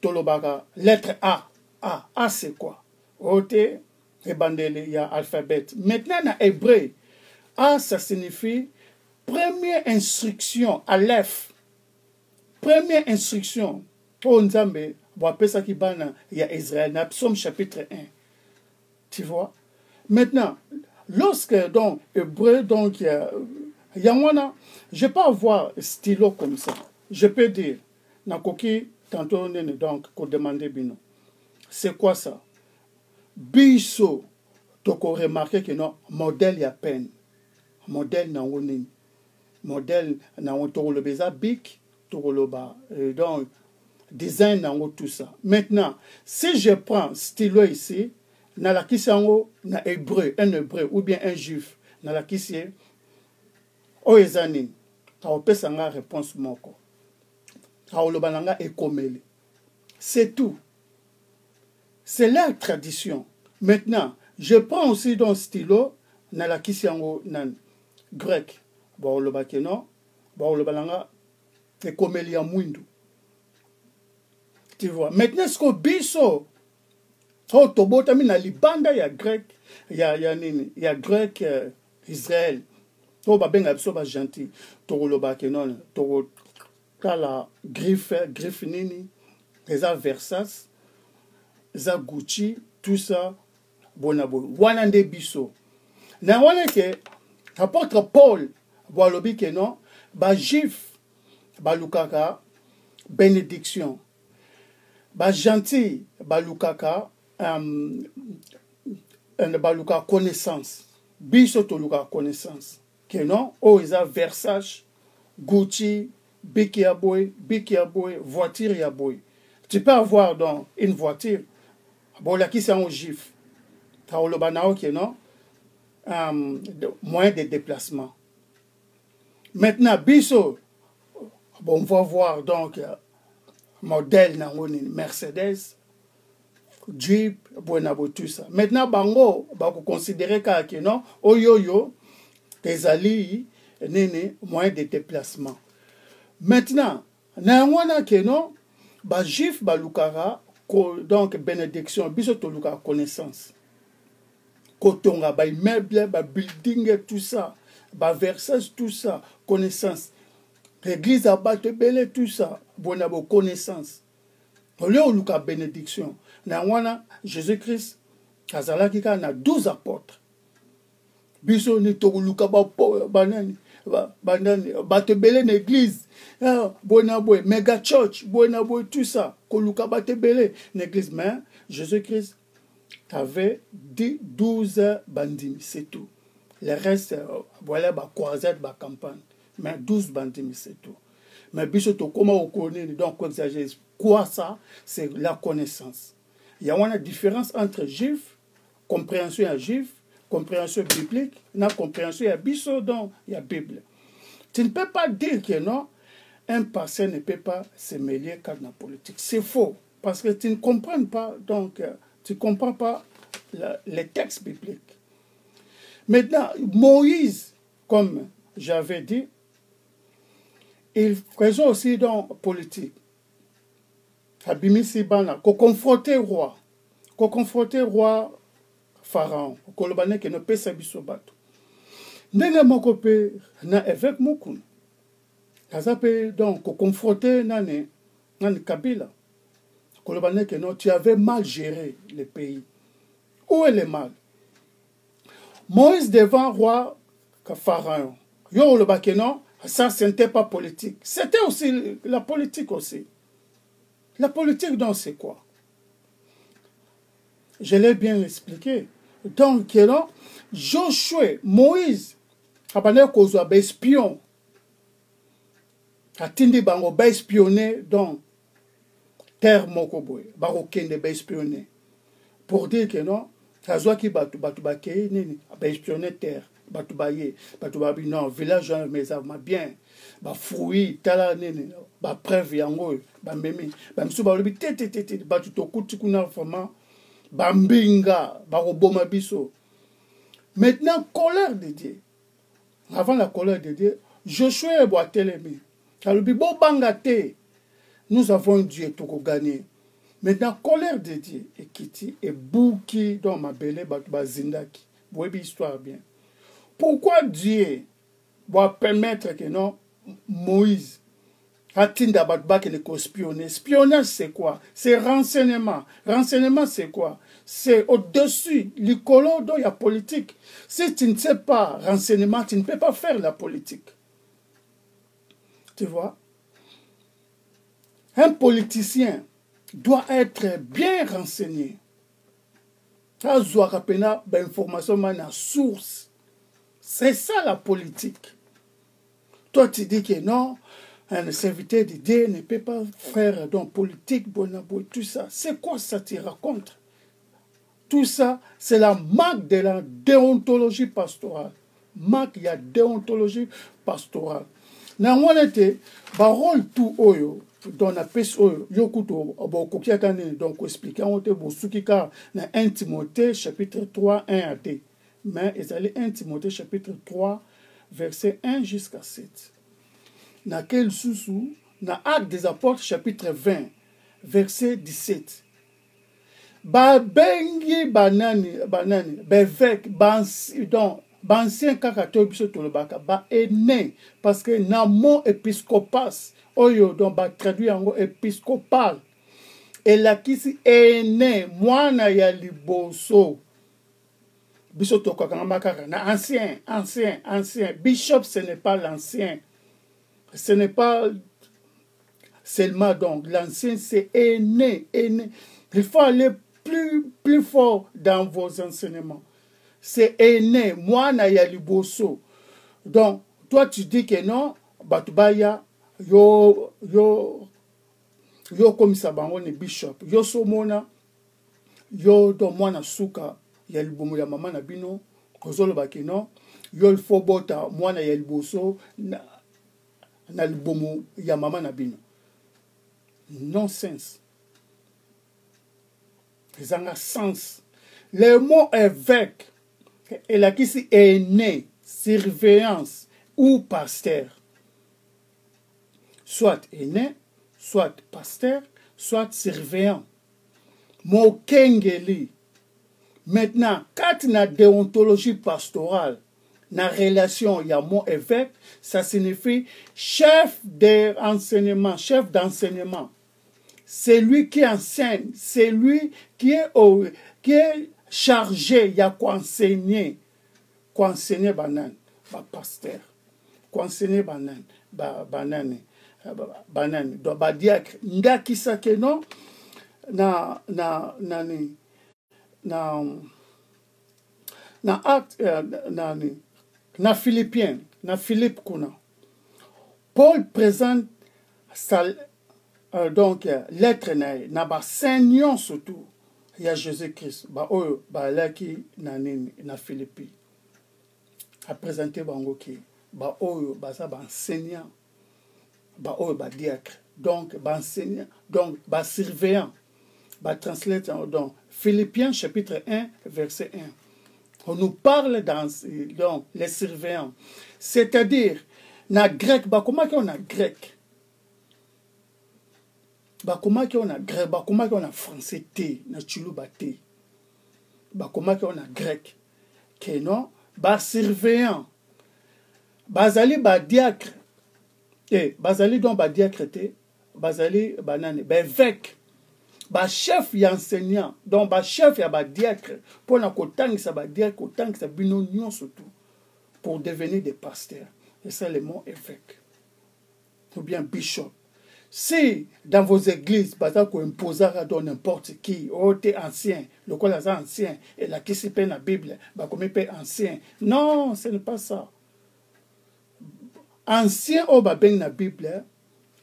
tolobaka lettre A c'est quoi ote ebandele ya alphabet. Maintenant na hébreu A ça signifie première instruction, aleph, première instruction. Oh Nzambe, wapesa kibana ya Israël, na Psaume chapitre 1. Tu vois? Maintenant, lorsque donc hébreu, donc yamwana, je peux avoir stylo comme ça. Je peux dire, na koki tantôt donc ko demander bino. C'est quoi ça? Biso, toko remarquer que non modèle ya peine. Modèle na woni. Modèle na wotoro le beza bic, toko loba donc design nango tout ça. Maintenant, si je prends stylo ici, na la kisango na hébreu, un hébreu ou bien un juif, na la kisie o ezani, ka opesa nga réponse moko. Ka oloba nanga ekomeli. C'est tout. C'est leur tradition. Maintenant, je prends aussi dans stylo na la kisango nan grec. Ba oloba keno, ba oloba nanga ekomeli ya mwindu. Tu vois. Maintenant, ce que biso, oh, tobotami na libanda ya grec, ya grec Israël. To ba benga biso ba gentil. To loba kenon, to kala griffe nini, eza Versace, eza Gucci, tout ça, bonabo. Wana nde biso. Na wana ke apôtre Paul boalobi kenon, ba juif ba lukaka bénédiction. Ba gentil balukaka baluka connaissance biso to luka connaissance que non o isa Versace, Gucci, biki ya boy, voiture ya boy. Tu peux avoir donc une voiture bon la qui c'est un juif ta oloba nao que non moyen de déplacement. Maintenant biso bon on va voir donc modèle na ngoni Mercedes, Jeep, bonabo tout ça. Maintenant bango ba ko considérer que non oyoyo ezali nene moyen de déplacement. Maintenant na ngona que non ba juif ba lukara donc bénédiction biso to luka connaissance. Kotonga ba immeuble, ba building tout ça, ba Versace tout ça, connaissance. L'église a battu belé tout ça, bonabo connaissance. Olé luka bénédiction. Na wana Jésus-Christ azala kika na 12 apôtres. Biso ni to luka ba banani battu belé l'église. Bonabo méga church, bonabo tout ça, ko luka battu belé l'église mais Jésus-Christ avait 12 bandits, c'est tout. Le reste voilà ba croisade ba campagne. Mais 12 bandits, c'est tout. Mais biso to comment on connaît donc quoi exagérer quoi ça? C'est la connaissance. Il y a une différence entre juif, compréhension à juif, compréhension biblique, la compréhension à biso dans la Bible. Tu ne peux pas dire que non, un pasteur ne peut pas se mêler dans la politique. C'est faux, parce que tu ne comprends pas, donc tu ne comprends pas les textes bibliques. Maintenant, Moïse, comme j'avais dit, il faisait aussi dans la politique. Abimisi bana, qu'on confrontait roi Pharaon, qu'on le banne que ne peut pas bisobato. Ndenge moko pe na évêque moko. Kaza pe donc qu'on confrontait nani Kabila. Qu'on le banne que non, tu avais mal géré le pays. Où est le mal? Moïse devant roi Pharaon. Yo le bakeno, ça ce n'était pas politique. C'était aussi la politique aussi. La politique, donc, c'est quoi? Je l'ai bien expliqué. Donc, Josué, Moïse, il a été espion. Il a espionné dans terre mokoboy. Il a espionné. Pour dire que non, il a espionné terre. Non, village mais bien. Ba fruit tala nene ba preuve yango ba memi ba msu ba lobi tete ba tutokuti kuna vraiment ba mbinga ba roboma biso. Maintenant colère de Dieu. Avant la colère de Dieu, Josué boa telemi. Alobi bo banga te. Nous avons un Dieu to ko gagner. Maintenant colère de Dieu et kiti et bouki dans ma belle ba zindaki. Boyebi histoire bien. Pourquoi Dieu doit permettre que non Moïse Atinda Batba qui est espionné. Espionnage, c'est quoi? C'est renseignement. Renseignement, c'est quoi? C'est au-dessus. L'icolo, dont il y a politique. Si tu ne sais pas renseignement, tu ne peux pas faire la politique. Tu vois? Un politicien doit être bien renseigné. Information source. C'est ça la politique. Toi, tu dis que non, un serviteur d'idées ne peut pas faire donc politique, tout ça. C'est quoi ça tu racontes? Tout ça, c'est la marque de la déontologie pastorale. Marque, il y a déontologie pastorale. Na wanete, barol tout oyo, dans la peste oyo, yokuto, bokokiatane, donc expliquer, on te bosukika, na 1 Timothée, chapitre 3, 1 à 2. Mais, ils allaient 1 Timothée, chapitre 3, verset 1 jusqu'à 7. Dans quel sous dans Actes des Apôtres, chapitre 20, verset 17. Bengi banani, bevek, bansien kakato biso tolobaka, ba ene, parce que namo épiscopas, oyo, donc ba traduit en épiscopal, et la kisi ene, mwana ya liboso. Bishop ancien. Bishop, ce n'est pas l'ancien. Ce n'est pas seulement donc. L'ancien, c'est aîné. Il faut aller plus fort dans vos enseignements. C'est aîné. Moi, na ya liboso. Donc, toi, tu dis que non, batubaya, yo comme ça, bango bishop. Yo somona, yo do mwana suka. Ya libomo ya mama na bino kozolo bakino yo faut bota mwana ya liboso na libomo ya mama na bino. Nonsense. Ça n'a sens. Le mot évêque et la qui est né surveillance ou pasteur. Soit aîné, soit pasteur, soit surveillant. Mo kengeli. Maintenant, quand la déontologie pastorale, la relation, il y a mon évêque, ça signifie chef d'enseignement, C'est lui qui enseigne, c'est lui qui est chargé, il y a quoi enseigner banan, pasteur, quoi enseigner banan, donc diacre, nga kisa ke non, na acte na Philippiens na Philippe kuna Paul présente donc l'être na ba seigneur surtout il y a Jésus-Christ ba oyo ba laki na nini na Philippi a présenté bango ki ba oyo baza ba enseignant ba oyo ba diacre donc ba enseignant donc ba surveillant ba translate donc Philippiens chapitre 1 verset 1 on nous parle dans donc les surveillants c'est-à-dire na grec ba comment qu'on a grec ba comment qu'on a grec ba comment qu'on a français té na chuluba té ba comment qu'on a grec que non ba surveillant bazali ba diacre et bazali donc ba diacre té bazali banane ba évêque ba chef ya enseignant donc ba chef ya ba diacre pour na kotangisa ba diacre kotangisa bino nyonso tout pour devenir des pasteurs et c'est le mot évêque ou bien bishop. Si dans vos églises, baza ko imposera dans n'importe qui, oh t'es ancien, le quoi là ancien, et là qui s'y peine la Bible, bah comme il ancien. Non, ce n'est pas ça. Ancien oh bah ben la Bible,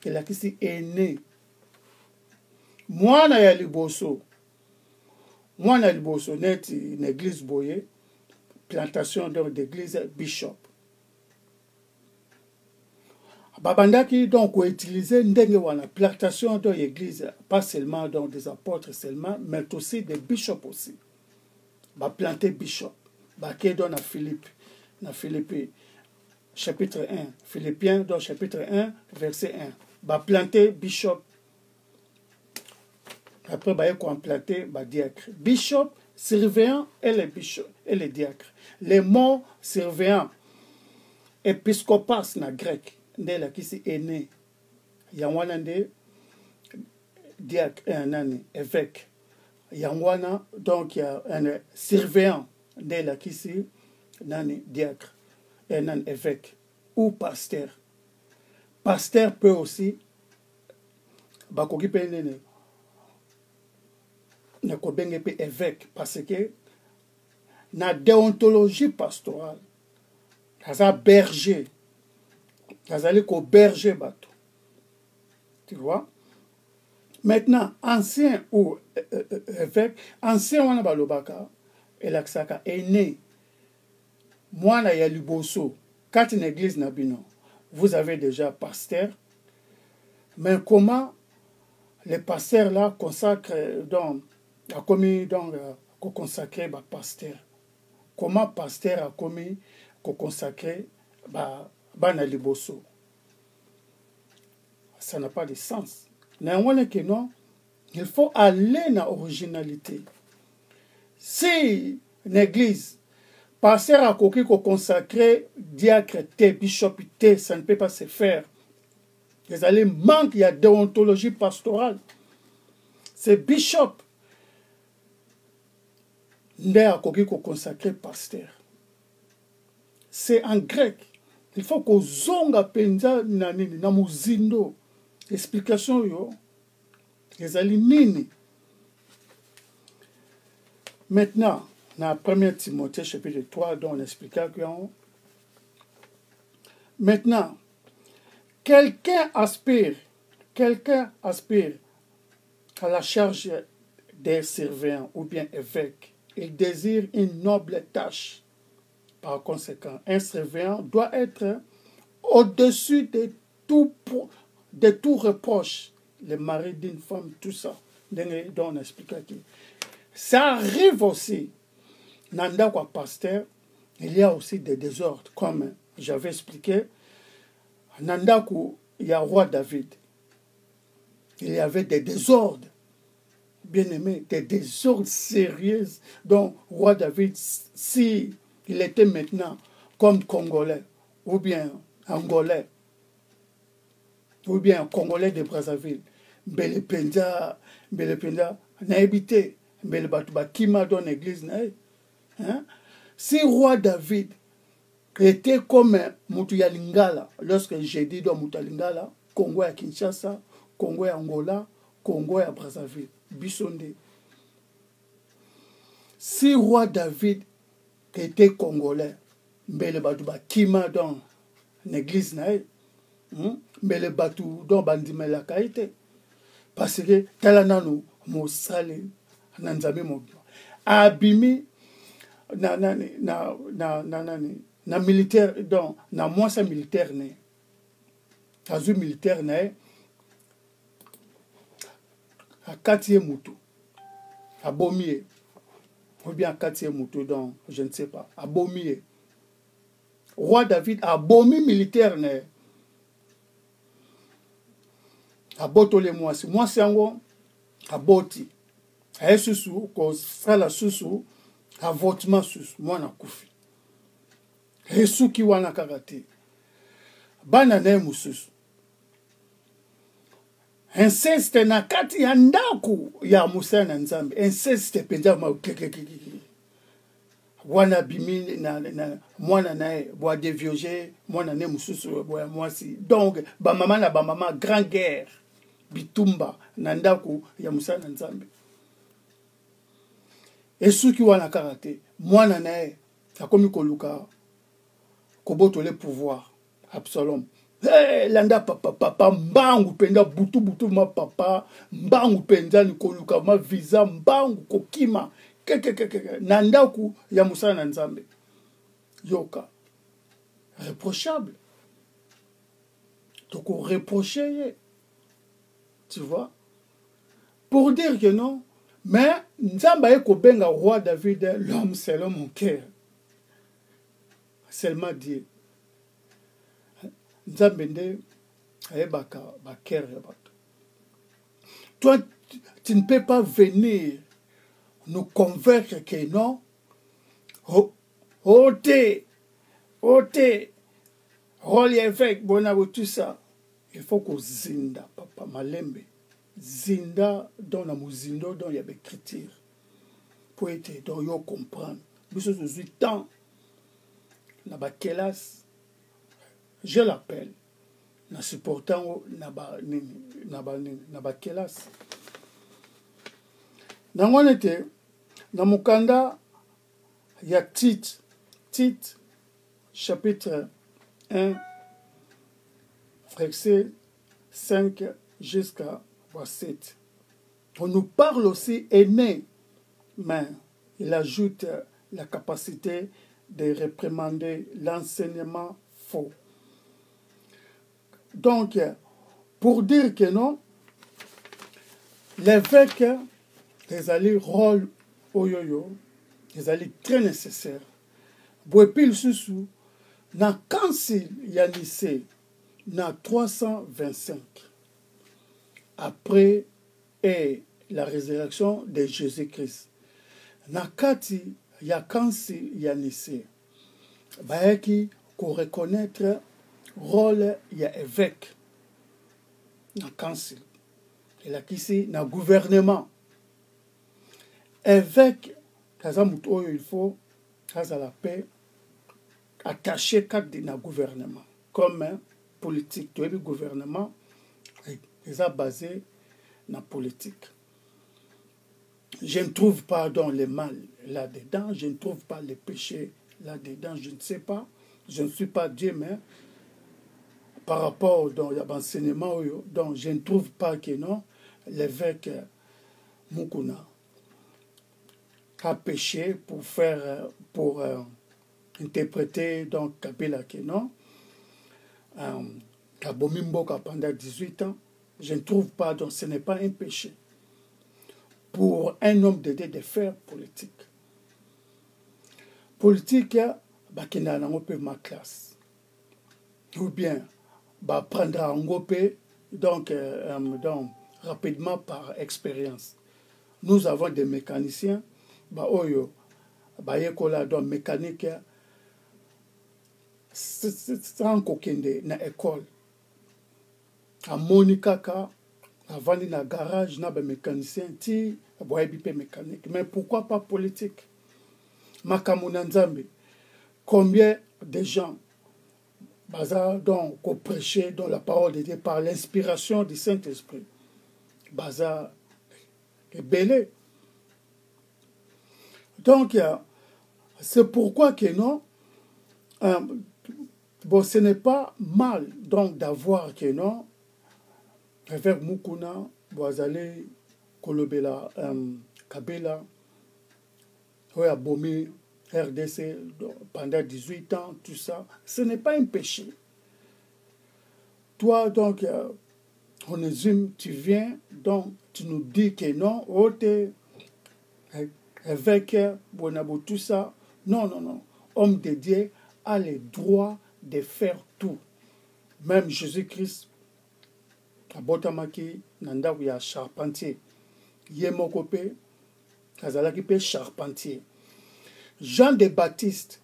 et là qui s'y est né. Moi na ya liboso, net une église boye, plantation d'église bishop. Babandaki donc utiliser ndenge wana plantation de l'église pas seulement donc des apôtres seulement mais aussi des bishops aussi. Ba planter bishop. Ba ke dans na Philippi chapitre 1, Philippiens dans chapitre 1 verset 1. Ba planter bishop. Après ba ko planter ba diacre. Bishop, surveillant et les bishops et les diacres. Les mots surveillant épiscopas na grec ndela kisi ene yangwana nde diacre nani évêque yangwana donc il y a un surveillant ndela kisi nani diacre nan évêque ou pasteur peut aussi bakoki pe nene na ko benge pe évêque parce que na déontologie pastorale ça berger Kazali ko berger bateau. Tu vois? Maintenant, ancien ou évêque, ancien wana balobaka, elaksaka aîné. Moi na ya liboso, quand une église na bino, vous avez déjà pasteur. Mais comment les pasteurs là consacrent donc a commis donc consacrer ba pasteur? Comment pasteur a commis consacrer bana liboso? Ça n'a pas de sens. Néanmoins que non, il faut aller dans l'originalité. Si une église, pasteur a coquille qu'on consacrer diacre té, bishop té, ça ne peut pas se faire. Les allées manquent, il y a déontologie pastorale. C'est bishop. N'est a coquille qu'on consacrer pasteur. C'est en grec. Il faut qu'on zonga penza na muzindo. Explication yo. Les alinini. Maintenant, dans 1 Timothée chapitre 3, dont on explique maintenant, quelqu'un aspire à la charge des surveillants ou bien évêques. Il désire une noble tâche. Par conséquent, un surveillant doit être au-dessus de tout reproche. Le mari d'une femme, tout ça. Donc on explique aquí. Ça arrive aussi. Nanda quoi pasteur, il y a aussi des désordres, comme j'avais expliqué. Nanda il y a roi David. Il y avait des désordres. Bien aimé, des désordres sérieux. Donc, roi David, si il était maintenant comme Congolais, ou bien Angolais, ou bien Congolais de Brazzaville, Mbele Penda, n'a habité, Mbele Batouba, Kima dans l'église, si roi David était comme Moutuya Lingala, lorsque j'ai dit dans Moutuya Lingala, Congo à Kinshasa, Congo à Angola, Congo à Brazzaville, Bissonde. Si roi David était congolais, Mbele Batouba Kima dans l'église, Mbele Batou dans Bandimela Kaite, parce que tala nanu mosale na nzambe mobima abimi na militaire donc na mwasa militaire ne azwi militaire na akati ye mutu abomi ye ou bien akati ye mutu donc je ne sais pas abomi ye roi David abomi militaire ne abotole mwasi yango aboti aye susu kosala susu avortement susu mwana kufi esuki wana kaka te bana na ye mosusu inceste na kati ya ndako ya mosala na nzambe inceste mpenza makekekeke wana bimi na mwana na ye bwa devioge mwana na ye mosusu bwa mwasi donc bamama na bamama grand guerre bitumba na ndako ya mosala na nzambe esuki wana kaka te mwana na ye akomi koluka kobotole pouvoir Absalom landa papa mbangu penda butu ma papa mbangu penza ni koluka ma visa mbangu kokima na ndaku ya mosala na nzambe yoka reprochable toko reprocher ye tu vois pour dire que non mais nzamba ye kobenga roi David l'homme selon mon cœur seulement Dieu nzambe nde ayebaka baker ya bato. Toi tu ne peux pas venir nous convaincre que non ôtez rôle évêque bona tout ça il faut que zinda papa malembe zinda dans la muzindo dans ya écriture pour être dans yo comprendre biso 18 ans na ba kelas je l'appelle na supportant na ba kelas na ngonete na mukanda ya Tite chapitre 1 verset 5 jusqu'à 7 on nous parle aussi aîné mais il ajoute la capacité de réprimander l'enseignement faux. Donc, pour dire que non, l'évêque, les alliés rôle oyoyo, les alliés très nécessaires. Bouepil Soussou, na kansil yanissé, na 325, après et la résurrection de Jésus-Christ. Na kati ya kansi yanissé, bayaki ko reconnaître rôle ya évêque na kansil la kisi na gouvernement évêque kaza mutu oyo il faut kaza la paix attaché kadi na gouvernement comme politique toyebi gouvernement eza basé na politique. Je ne trouve pas dans le mal là-dedans, je ne trouve pas le péché là-dedans, je ne sais pas, je ne suis pas Dieu, mais par rapport dans l'enseignement, donc je ne trouve pas que non, l'évêque Mukuna a péché pour interpréter donc Kabila que non, Kabomimboka pendant 18 ans, je ne trouve pas, donc ce n'est pas un péché pour un homme de faire politique. Politique, qui n'a pas ma classe. Ou bien, prendra un gopé, donc rapidement par expérience. Nous avons des mécaniciens, oyo, yekola donc mécanique, sans kokende na école. À Monikaka, avant na garage, na mécanicien, ti, mécanique. Mais pourquoi pas politique? Makamuna Nzambe, combien de gens baza donc qu'on prêchait dans la parole de Dieu par l'inspiration du Saint-Esprit. Baza est belé. Donc, c'est pourquoi que non, bon, ce n'est pas mal donc d'avoir que non, avec Mukuna bozali kolobela Kabila oyo abomi RDC pendant 18 ans, tout ça, ce n'est pas un péché. Toi, donc, on résume, tu viens, donc, tu nous dis que non, évêque, Bonabo, tout ça. Non, non, non. Homme de Dieu a le droit de faire tout. Même Jésus-Christ, à Botamaki, Nanda, où il y a charpentier. Yemokope, Kazalaki pe charpentier. Jean de Baptiste,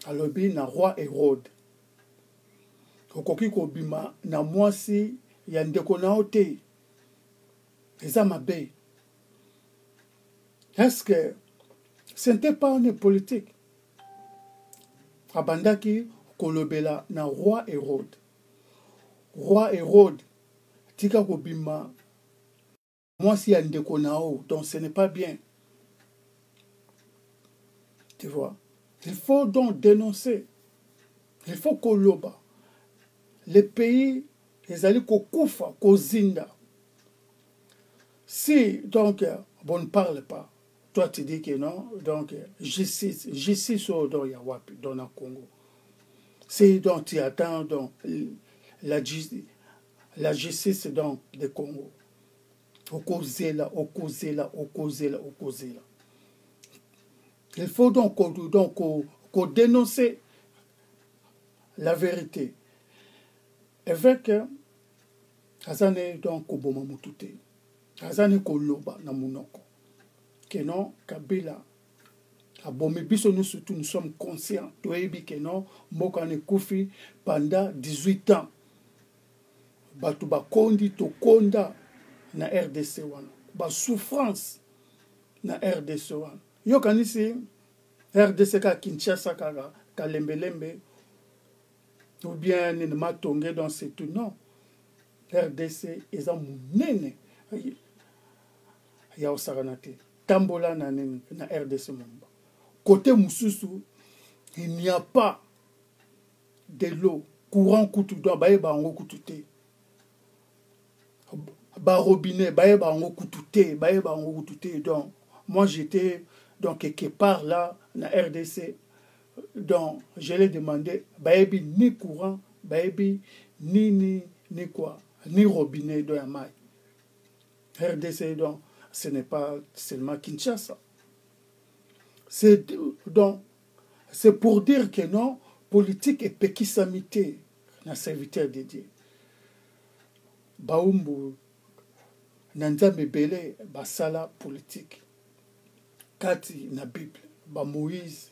alobi na roi Hérode. Okoki kobima na mwasi ya ndeko na ote. Eza mabe. Est-ce que ce n'était pas une politique? Abandaki kolobela na roi Hérode. Roi Hérode, tika kobima mwasi ya ndeko na o. Donc ce n'est pas bien. Tu vois? Il faut donc dénoncer. Il faut koloba. Les pays, ils allaient kokufa, kozinda. Si, donc, on ne parle pas, toi tu dis que non, donc, justice sur Yawapi, dans le Congo. Si, donc, tu attends donc, la justice donc, du Congo. Okozela. Il faut donc qu'on dénonce la vérité. Avec Azane donc Koboma Mutute. Azane Koloba na Munoko. Que non, Kabila. Abomi biso nous surtout nous sommes conscients. Toebi que non, Mokane Koufi pendant 18 ans. Batu bakondi to konda na RDC wana. Ba souffrance na RDC wana. Yo kanisi RDC ka Kinshasa ka lembelembe. Ou bien ne m'a tongé dans ce tout. Non. RDC est un mounene. Il y a au Saranate. Tambola na RDC Mumba. Côté Moussousou, il n'y a pas de l'eau. Courant koutou doa, baye ba ango koutouté. Ba robinet, baye ba ango koutouté, baye ba ango koutouté. Donc, moi j'étais donc quelque part là, na RDC. Donc, je l'ai demandé, baebi ni courant, baebi ni quoi, ni robinet de la maille. RDC, donc, ce n'est pas seulement Kinshasa. C'est pour dire que non, politique et pékisamité, na serviteur de Dieu. Baumbu, Nanzambe Bele, basala politique. Kati na Bible, ba Moïse,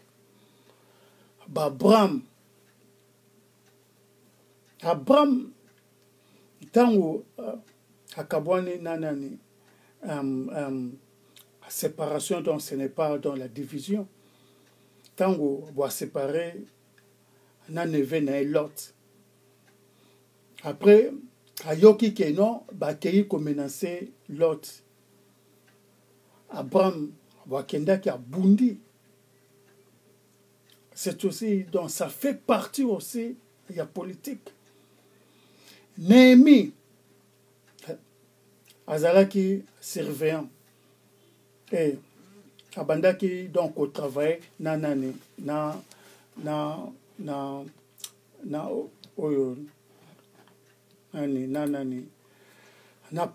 Abraham, tango akabwani nanani séparation, donc ce n'est pas dans la division. Tango va séparer naneve na Lot. Après ayoki ke non bakei ko menacer Lot. Abraham va kenda ki abundi. C'est aussi, donc ça fait partie aussi de la politique. Néhémie, Azalaki surveillant. Et Abandaki, donc au travail, nanani, na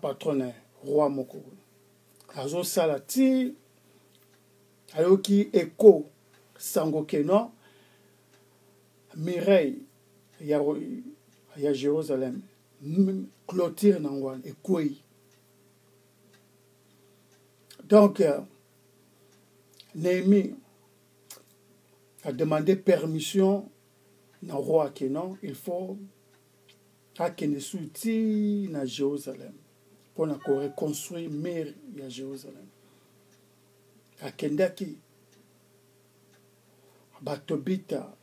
patron, roi moko. Azo salati, ayoki eko. Sango Keno, Mireille, il y a Jérusalem, Clôture Nangwan et Kouy. Donc, Néhémie a demandé permission au roi Kenon, il faut qu'il souti na Jérusalem pour reconstruire mur à Jérusalem. À Kendaki. Batobita,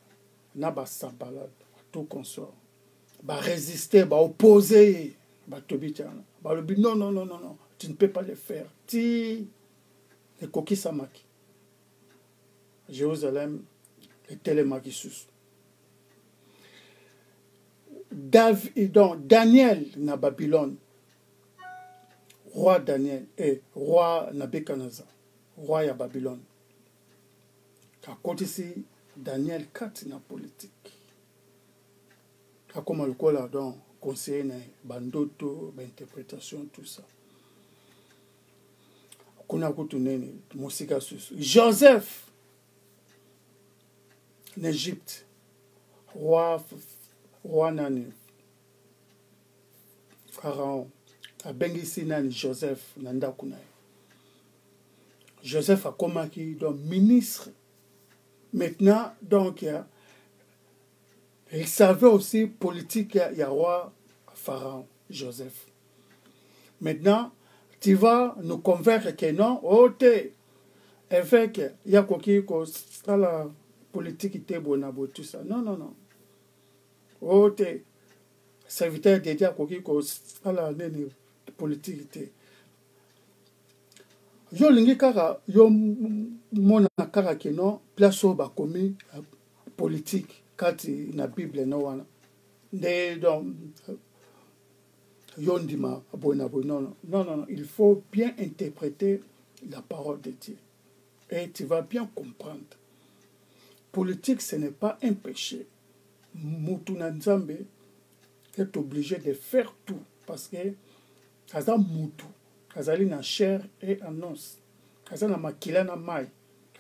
na basabalade, tout consort. Ba résister, ba opposer, batobita. Ba lobi non, tu ne peux pas le faire. Ti le koki samaki. Jérusalem et Télémakisus. Donc Daniel na Babylone. roi Daniel et roi Nabucodonosor, roi ya Babylone. Kakotisi Daniel 4 na politique. Kakoma lokola donc conseiller na bandoto, interprétation, tout ça. Kuna kutunene musika susu. Joseph en Égypte, roi nani Pharaon abengisi nani Joseph nanda kuna. Joseph a komaki donc ministre. Maintenant donc il savait aussi politique il y a roi Pharaon Joseph. Maintenant tu vas nous convaincre que non, ok, évêque, il y a quoi la politique était bonne, tout ça. Non, non, non. Ok, serviteur de Dieu, quoi la politique était. Yo lingi kaka, yo mona kaka que non, place au bas commis politique, quand na Bible no wana. Donc, Yondima, non, non, il faut bien interpréter la parole de Dieu. Et tu vas bien comprendre. Politique, ce n'est pas un péché. Mutuna Nzambe est obligé de faire tout. Parce que, kaza mutu, kazali na chair et en os. Kaza na makila na mai.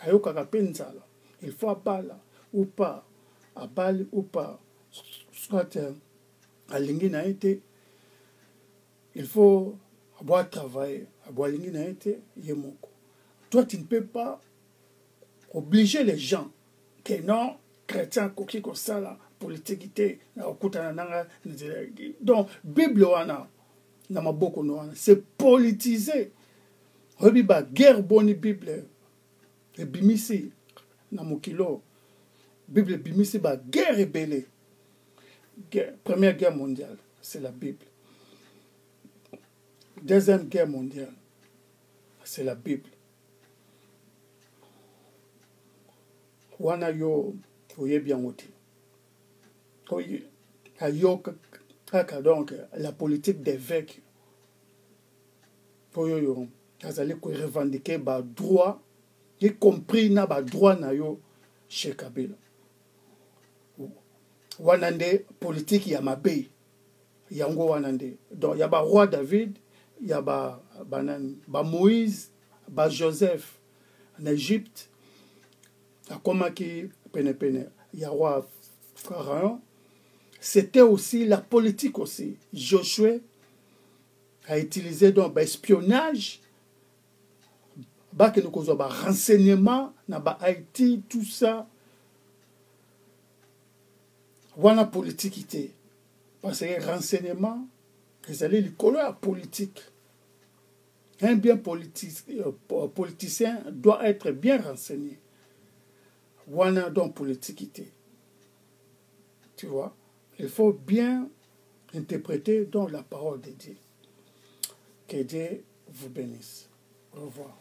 Ayo kakapenzala. Il faut abala ou pas. Abali ou pas. Soit alingi na été. Il faut avoir travaillé, avoir l'ingénieur yemoko. Toi, tu ne peux pas obliger les gens que non, chrétiens, koki ko sala, politique, donc, Bible wana, na maboko no wana, c'est politisé. Rebi ba guerre boni Bible, e bimisi na mokilo, Bible bimisi ba guerre rebelle. Première guerre mondiale, c'est la Bible. Deuxième guerre mondiale, c'est la Bible. Wana yo oye bien oti. Donc la politique d'évêque. Yo azali ko revendiquer ba droit, y compris na ba droit na yo chez Kabila. Wana nde politique ya mabe. Yango wana nde. Donc ya ba roi David, il y a Moïse, Joseph en Égypte, il y a roi Pharaon. C'était aussi la politique aussi. Josué a utilisé donc l'espionnage, renseignement, Haïti, tout ça. Voilà la politique. Parce que renseignement, vous allez le couleur politique. Un bien politicien doit être bien renseigné. Voilà donc politique. Tu vois, il faut bien interpréter donc la parole de Dieu. Que Dieu vous bénisse. Au revoir.